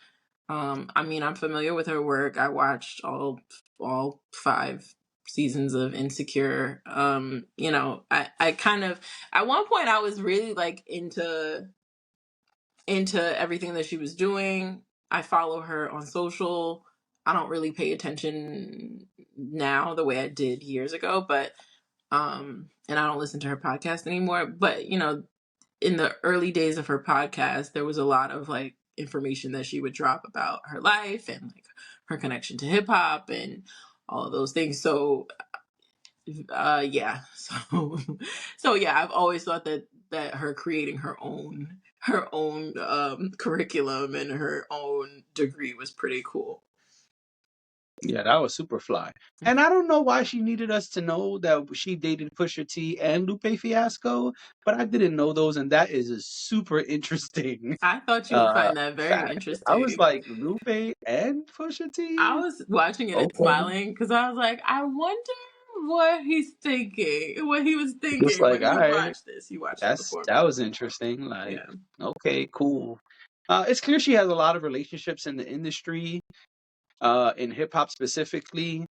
I mean, I'm familiar with her work. I watched all 5 seasons of Insecure. I kind of, at one point I was really like into everything that she was doing. I follow her on social. I don't really pay attention now the way I did years ago, but and I don't listen to her podcast anymore. But in the early days of her podcast, there was a lot of like information that she would drop about her life and like her connection to hip hop and all of those things. So yeah. So yeah, I've always thought that her creating her own curriculum and her own degree was pretty cool. Yeah, that was super fly. And I don't know why she needed us to know that she dated Pusha T and Lupe Fiasco, but I didn't know those, and that is a super interesting I thought you would find that very fact. I was interesting. like, Lupe and Pusha I T? was watching it and Okay. smiling because I was like, I wonder what he's thinking, what he was Just thinking like, when all he right, watched this. He watched it before that me. was interesting. Like, Yeah. okay, cool. It's clear she has a lot of relationships in the industry, in hip hop specifically.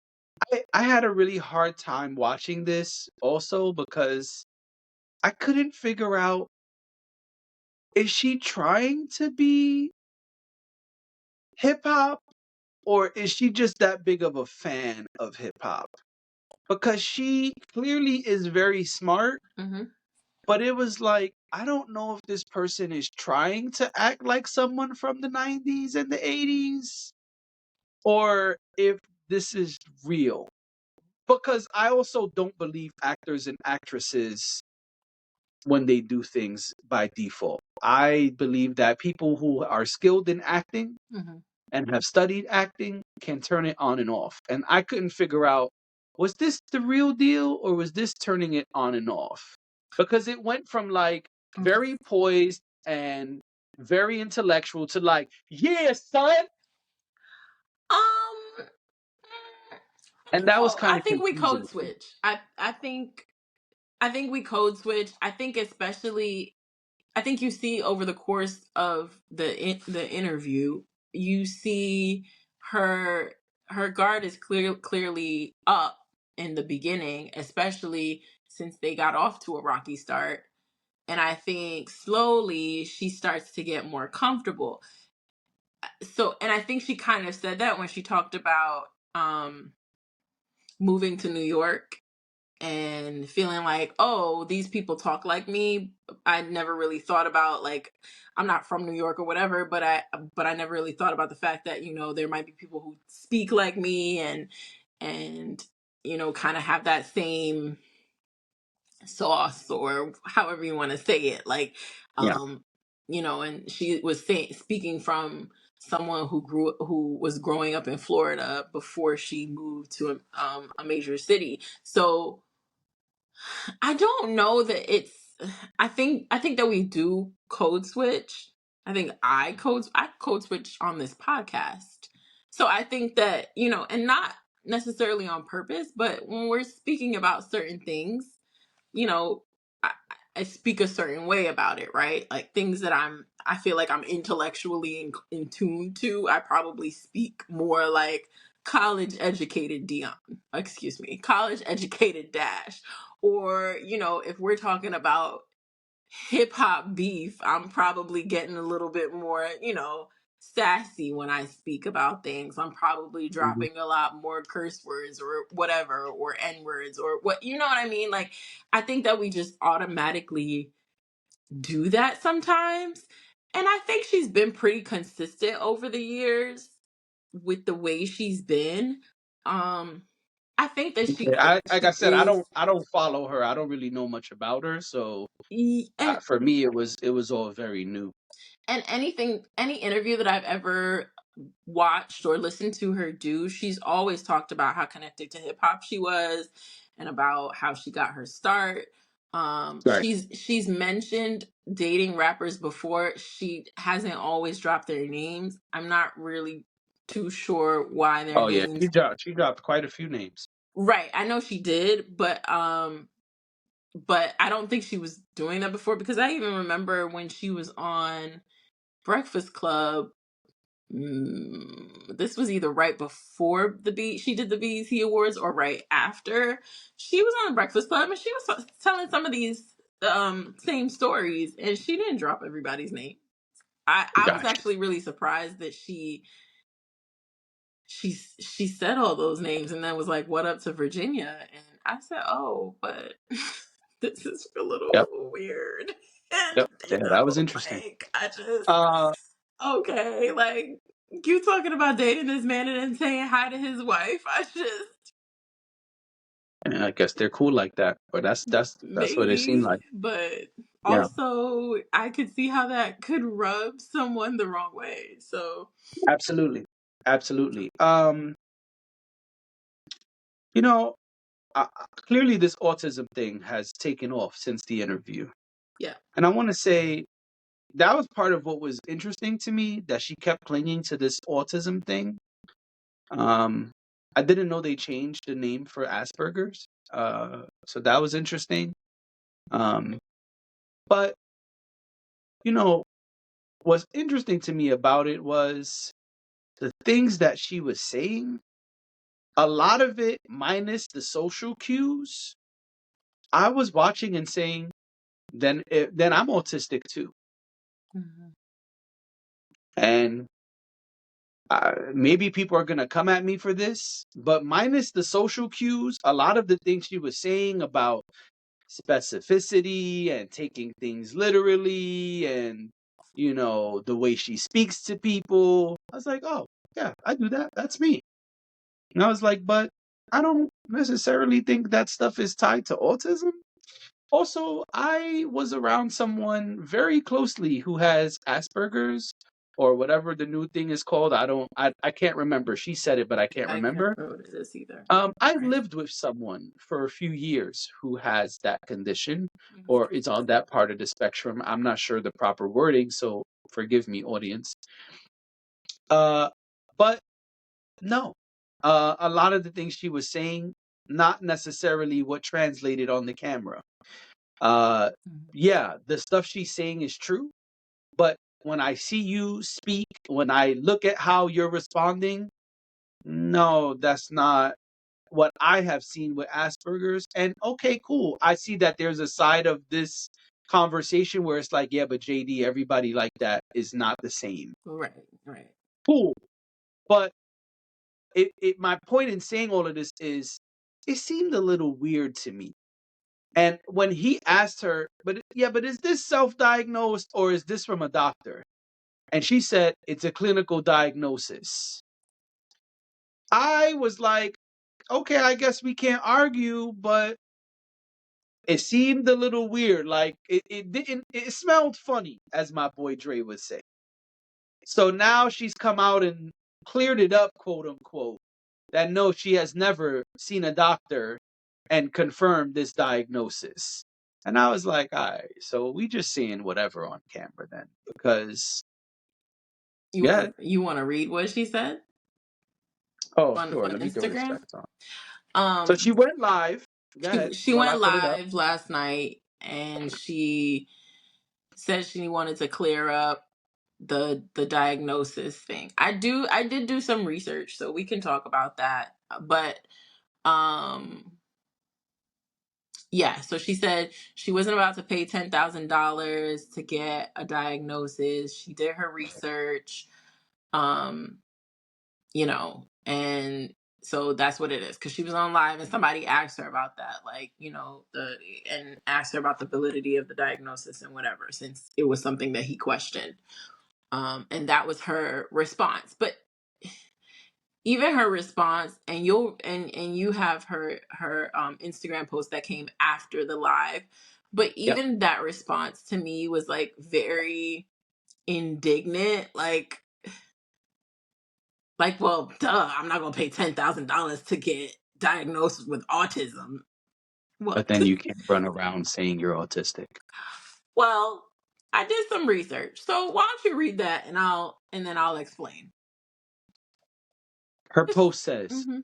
I had a really hard time watching this also because I couldn't figure out, is she trying to be hip hop or is she just that big of a fan of hip hop? Because she clearly is very smart, but it was like, I don't know if this person is trying to act like someone from the 90s and the 80s or if this is real. Because I also don't believe actors and actresses when they do things by default. I believe that people who are skilled in acting and have studied acting can turn it on and off. And I couldn't figure out, was this the real deal or was this turning it on and off? Because it went from like very poised and very intellectual to like, yeah, son. And that was kind I of think we confusing. code switch. I think we code switch. I think especially I think you see over the course of the interview, you see her her guard is clearly up in the beginning, especially since they got off to a rocky start. And I think slowly she starts to get more comfortable. So, and I think she kind of said that when she talked about moving to New York and feeling like, oh, these people talk like me. I never really thought about, like, I'm not from New York or whatever, but I never really thought about the fact that, there might be people who speak like me and kind of have that same sauce or however you want to say it, like, Yeah. and she was speaking from someone who was growing up in Florida before she moved to a major city. So I don't know that it's. I think that we do code switch. I think I code switch on this podcast. So I think that, and not necessarily on purpose, but when we're speaking about certain things, you know, I, I speak a certain way about it, right? Like things that I feel like I'm intellectually in tune to. I probably speak more like college educated Dion, excuse me, college educated Dash. Or, if we're talking about hip hop beef, I'm probably getting a little bit more, sassy when I speak about things. I'm probably Mhm. dropping a lot more curse words or whatever, or N words or what, you know what I mean? Like, I think that we just automatically do that sometimes. And I think she's been pretty consistent over the years with the way she's been. Um, I think that Like I she said, is, I don't follow her. I don't really know much about her, so and for me, it was all very new. any interview that I've ever watched or listened to her do, she's always talked about how connected to hip hop she was and about how she got her start. Right. She's mentioned dating rappers before. She hasn't always dropped their names. I'm not really too sure why their Oh yeah, names. she dropped quite a few names. Right, I know she did, but I don't think she was doing that before, because I even remember when she was on Breakfast Club. This was either right before she did the BET Awards or right after. She was on the Breakfast Club and she was telling some of these same stories, and she didn't drop everybody's name. I was Gotcha. actually really surprised that she said all those names and then was like, "What up to Virginia?" And I said, "Oh, but this is a Yep. little weird." Yep. And Yeah, that was interesting. like, I just, Uh, okay, like, you talking about dating this man and then saying hi to his wife. I just, and I guess they're cool like that, but that's what it seemed maybe, like. but Yeah. also I could see how that could rub someone the wrong way. So Absolutely. Absolutely. You know, clearly this autism thing has taken off since the interview. Yeah. And I want to say that was part of what was interesting to me, that she kept clinging to this autism thing. I didn't know they changed the name for Asperger's. So that was interesting. But, you know, what's interesting to me about it was the things that she was saying. A lot of it, minus the social cues, I was watching and saying, then I'm autistic too. Mm-hmm. And maybe people are going to come at me for this, but minus the social cues, a lot of the things she was saying about specificity and taking things literally and, the way she speaks to people, I was like, oh, yeah, I do that. That's me. And I was like, but I don't necessarily think that stuff is tied to autism. Also, I was around someone very closely who has Asperger's or whatever the new thing is called. I can't remember. She said it, but I can't I can't remember. remember what it is either. I Right. lived with someone for a few years who has that condition Mm-hmm. or is on that part of the spectrum. I'm not sure the proper wording, so forgive me, audience. But no, a lot of the things she was saying, not necessarily what translated on the camera. Yeah, the stuff she's saying is true, but when I see you speak, when I look at how you're responding, no, that's not what I have seen with Asperger's. And okay, cool. I see that there's a side of this conversation where it's like, yeah, but JD, everybody like that is not the same. Right, right. Cool. But my point in saying all of this is it seemed a little weird to me. And when he asked her, but is this self-diagnosed or is this from a doctor? And she said, it's a clinical diagnosis. I was like, okay, I guess we can't argue, but it seemed a little weird. Like it smelled funny, as my boy Dre would say. So now she's come out and cleared it up, quote unquote, that no, she has never seen a doctor and confirmed this diagnosis. And I was like, all right, so we just seeing whatever on camera then, because You want to read what she said Oh, on sure. Let me throw this Instagram? back on. So she went live. Go She ahead she while I went put it up. live last night and she said she wanted to clear up the diagnosis thing. I did do some research, so we can talk about that. But um yeah, so she said she wasn't about to pay $10,000 to get a diagnosis. She did her research. Um and so that's what it is, because she was on live and somebody asked her about that, like, and asked her about the validity of the diagnosis and whatever, since it was something that he questioned. And that was her response. But even her response, and you have her Instagram post that came after the live, but Yep. even that response to me was like very indignant, like, well, duh, I'm not gonna pay $10,000 to get diagnosed with autism. But What? then you can't run around saying you're autistic. Well, I did some research, so why don't you read that and then I'll explain. Her post says, Mm-hmm.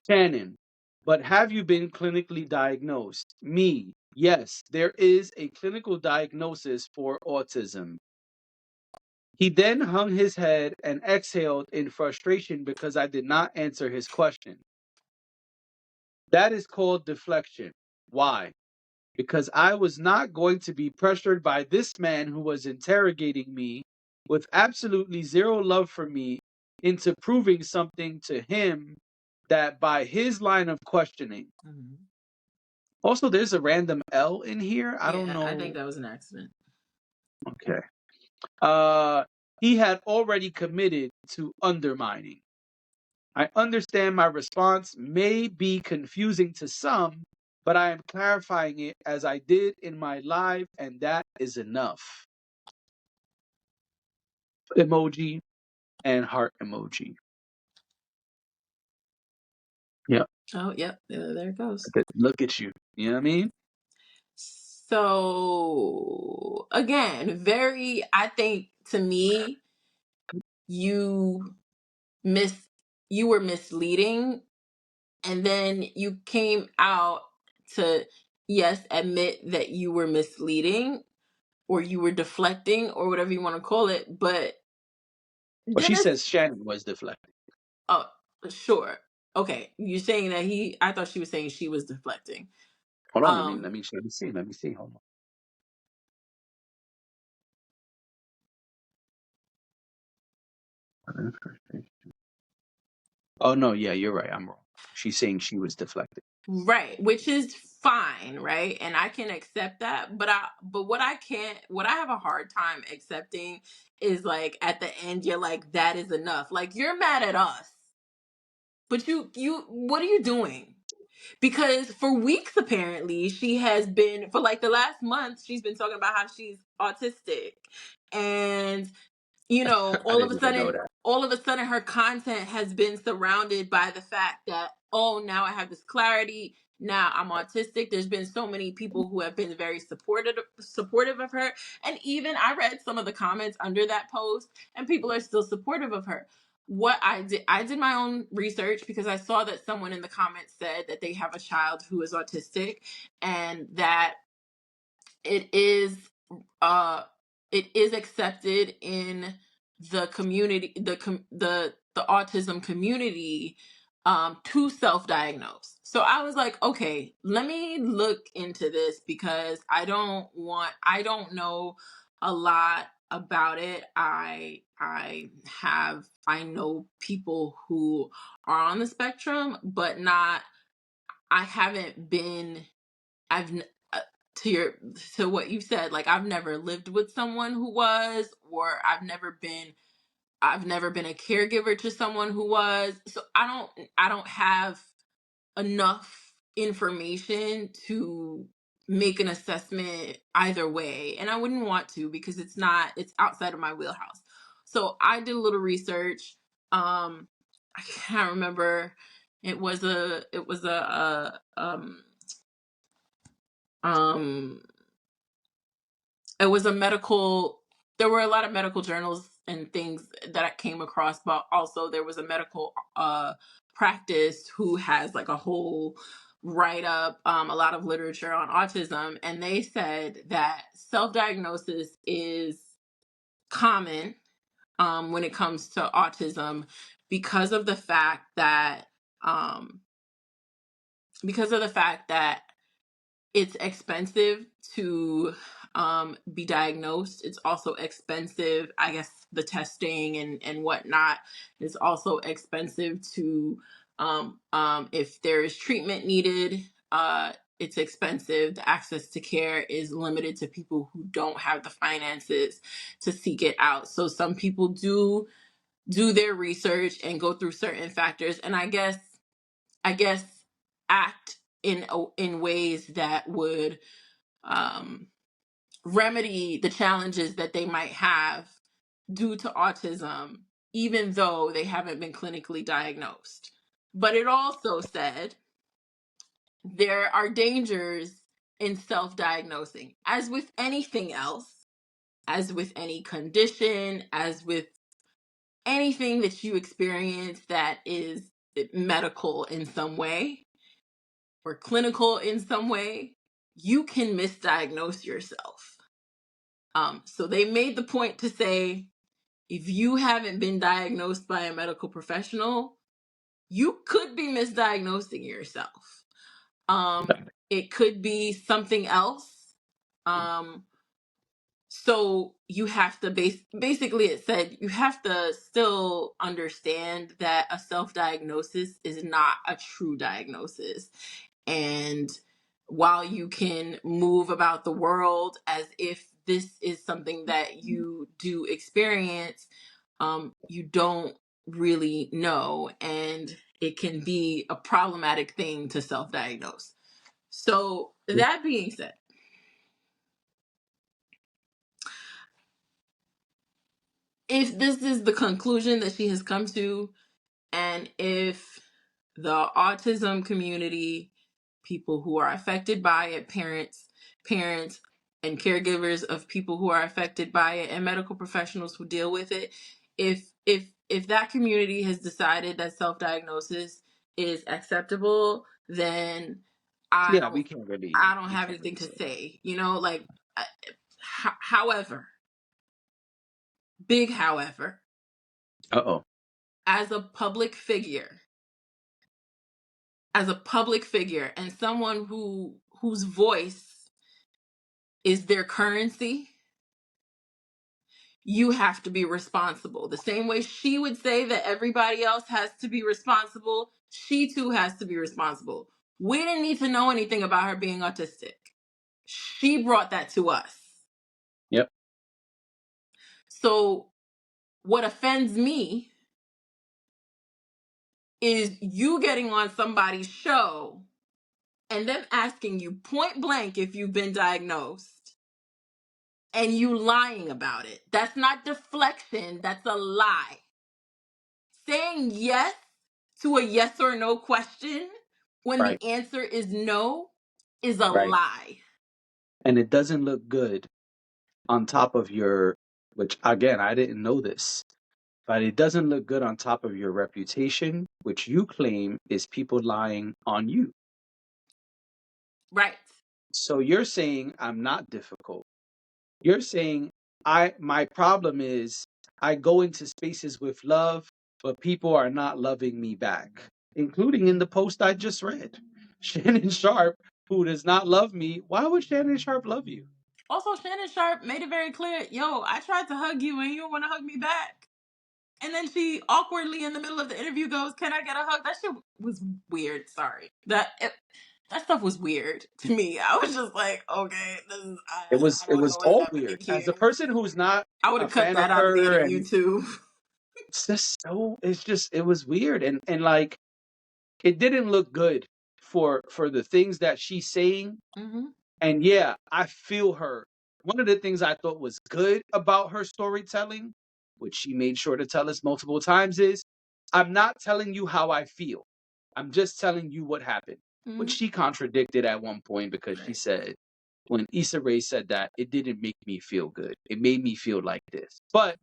Shannon, but have you been clinically diagnosed? Me, yes, there is a clinical diagnosis for autism. He then hung his head and exhaled in frustration because I did not answer his question. That is called deflection. Why? Because I was not going to be pressured by this man who was interrogating me with absolutely zero love for me into proving something to him that by his line of questioning. Mm-hmm. Also, there's a random L in here. I don't Yeah, I think know. that was an accident. Okay. He had already committed to undermining. I understand my response may be confusing to some, but I am clarifying it as I did in my live, and that is enough. Emoji and heart emoji. Yeah. Oh, yep. There it goes. Look at you. You know what I mean? So again, I think to me, you miss you were misleading, and then you came out to, yes, admit that you were misleading, or you were deflecting, or whatever you want to call it. But Well, she Dennis, says Shannon was deflecting. oh, sure. Okay. You're saying that I thought she was saying she was deflecting. Hold on, let me see. Let me see. Hold on. Oh no, yeah, you're right. I'm wrong. She's saying she was deflecting. Right, which is fine, right? And I can accept that, but what I have a hard time accepting is like at the end you're like, that is enough. Like, you're mad at us. But you what are you doing? Because for weeks apparently she has been, for like the last month, she's been talking about how she's autistic. And I didn't even know that. all of a sudden her content has been surrounded by the fact that, oh, now I have this clarity, now I'm autistic. There's been so many people who have been very supportive of her, and even I read some of the comments under that post, and people are still supportive of her. What I did my own research, because I saw that someone in the comments said that they have a child who is autistic, and that it is uh it is accepted in the community, the autism community, to self-diagnose. So I was like, okay, let me look into this, because I don't know a lot about it. I know people who are on the spectrum, but not I haven't been I've n- uh, to what you said, like, I've never lived with someone who was, or I've never been a caregiver to someone who was. So I don't have enough information to make an assessment either way, and I wouldn't want to, because it's outside of my wheelhouse. So I did a little research. I can't remember. It was um it was a medical there were a lot of medical journals and things that I came across, but also there was a medical practice who has like a whole write up, a lot of literature on autism, and they said that self-diagnosis is common, when it comes to autism, because of the fact that um, it's expensive to be diagnosed. It's also expensive, I guess, the testing and whatnot. It's also expensive to, if there is treatment needed, it's expensive. The access to care is limited to people who don't have the finances to seek it out. So some people do their research and go through certain factors, and I guess act in ways that would um, remedy the challenges that they might have due to autism, even though they haven't been clinically diagnosed. But it also said there are dangers in self-diagnosing, as with anything else, as with any condition, as with anything that you experience that is medical in some way or clinical in some way. You can misdiagnose yourself. So they made the point to say, if you haven't been diagnosed by a medical professional, you could be misdiagnosing yourself. It could be something else. Um, so you have to basically, it said you have to still understand that a self-diagnosis is not a true diagnosis. And while you can move about the world as if this is something that you do experience, you don't really know, and it can be a problematic thing to self-diagnose. So that being said, if this is the conclusion that she has come to, and if the autism community, people who are affected by it, parents and caregivers of people who are affected by it, and medical professionals who deal with it. If that community has decided that self-diagnosis is acceptable, then I Yeah, don't we have can't anything really to say that. say. Like, however, big however, Uh-oh. as a public figure, and someone whose voice is their currency, you have to be responsible. The same way she would say that everybody else has to be responsible, she too has to be responsible. We didn't need to know anything about her being autistic. She brought that to us. Yep. So what offends me is you getting on somebody's show and them asking you point blank if you've been diagnosed and you lying about it. That's not deflection, that's a lie. Saying yes to a yes or no question when the Right. answer is no is a Right. lie. And it doesn't look good on top of your, which again, I didn't know this, but it doesn't look good on top of your reputation, which you claim is people lying on you. Right. So you're saying I'm not difficult. You're saying my problem is I go into spaces with love, but people are not loving me back, including in the post I just read. Shannon Sharpe, who does not love me, why would Shannon Sharpe love you? Also, Shannon Sharpe made it very clear, yo, I tried to hug you and you don't want to hug me back. And then she awkwardly in the middle of the interview goes, "Can I get a hug?" That shit was weird. Sorry. That stuff was weird to me. I was just like, okay, this is I It don't was know what's all happening weird. As a here. person who's not I would a have cut fan of that out of the her, interview and too. it was weird, and like it didn't look good for the things that she's saying. Mm-hmm. And yeah, I feel her. One of the things I thought was good about her storytelling, which she made sure to tell us multiple times, is I'm not telling you how I feel. I'm just telling you what happened. Which Mm-hmm. she contradicted at one point because she Right. said, when Issa Rae said that, it didn't make me feel good. It made me feel like this. But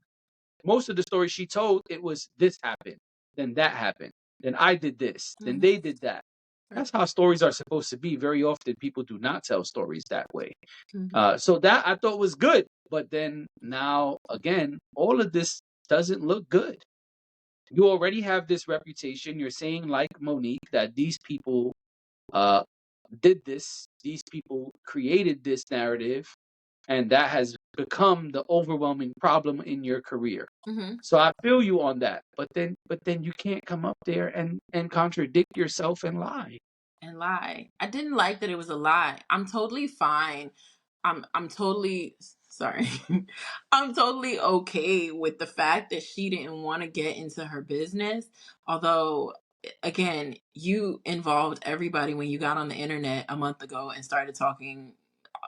most of the story she told, it was this happened, then that happened, then I did this, then Mm-hmm. they did that. Right. That's how stories are supposed to be. Very often, people do not tell stories that way. Mm-hmm. So that I thought was good. But then now, again, all of this doesn't look good. You already have this reputation. You're saying, like Monique, that these people uh, did this, these people created this narrative, and that has become the overwhelming problem in your career. Mm-hmm. So I feel you on that. But then you can't come up there and contradict yourself and lie. And lie. I didn't like that it was a lie. I'm totally fine. I'm totally sorry. I'm totally okay with the fact that she didn't want to get into her business. Although again, you involved everybody when you got on the internet a month ago and started talking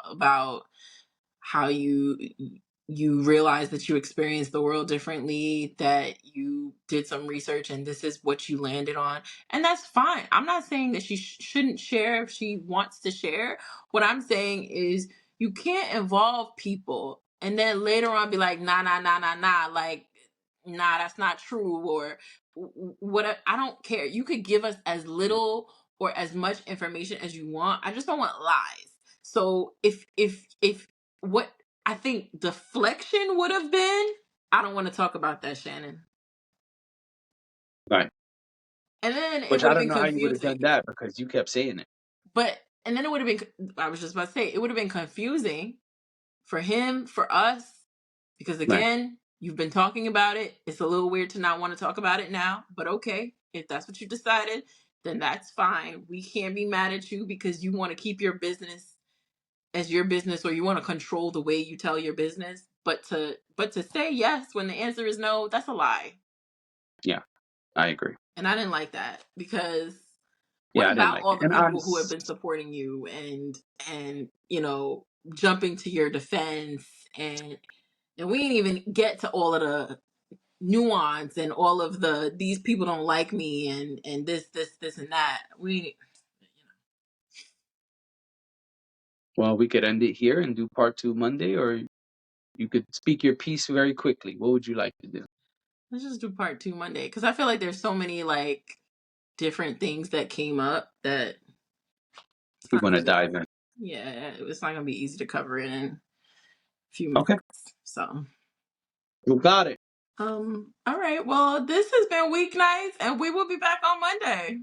about how you realize that you experienced the world differently, that you did some research and this is what you landed on, and that's fine. I'm not saying that she shouldn't share if she wants to share. What I'm saying is you can't involve people and then later on be like, nah, nah, nah, nah, nah, like, nah, that's not true, or what. I don't care. You could give us as little or as much information as you want. I just don't want lies. So if what I think deflection would have been, I don't want to talk about that, Shannon. Right. And then it Which would I have don't been know how you would have confusing. done that because you kept saying it. But and then it would have been, I was just about to say, it would have been confusing for him, for us, because Right. again, you've been talking about it. It's a little weird to not want to talk about it now, but okay, if that's what you decided, then that's fine. We can't be mad at you because you want to keep your business as your business, or you want to control the way you tell your business. But to say yes when the answer is no, that's a lie. Yeah, I agree. And I didn't like that, because what Yeah, I didn't about like all it. the And people who have been supporting you and jumping to your defense, and we didn't even get to all of nuance and all of these people don't like me and this and that. Well, we could end it here and do part 2 Monday, or you could speak your piece very quickly. What would you like to do? Let's just do part 2 Monday, because I feel like there's so many like different things that came up that We want to dive in. Yeah, it's not gonna be easy to cover it in a few minutes. Okay. So You got it. all right. Well, this has been Weeknights, and we will be back on Monday.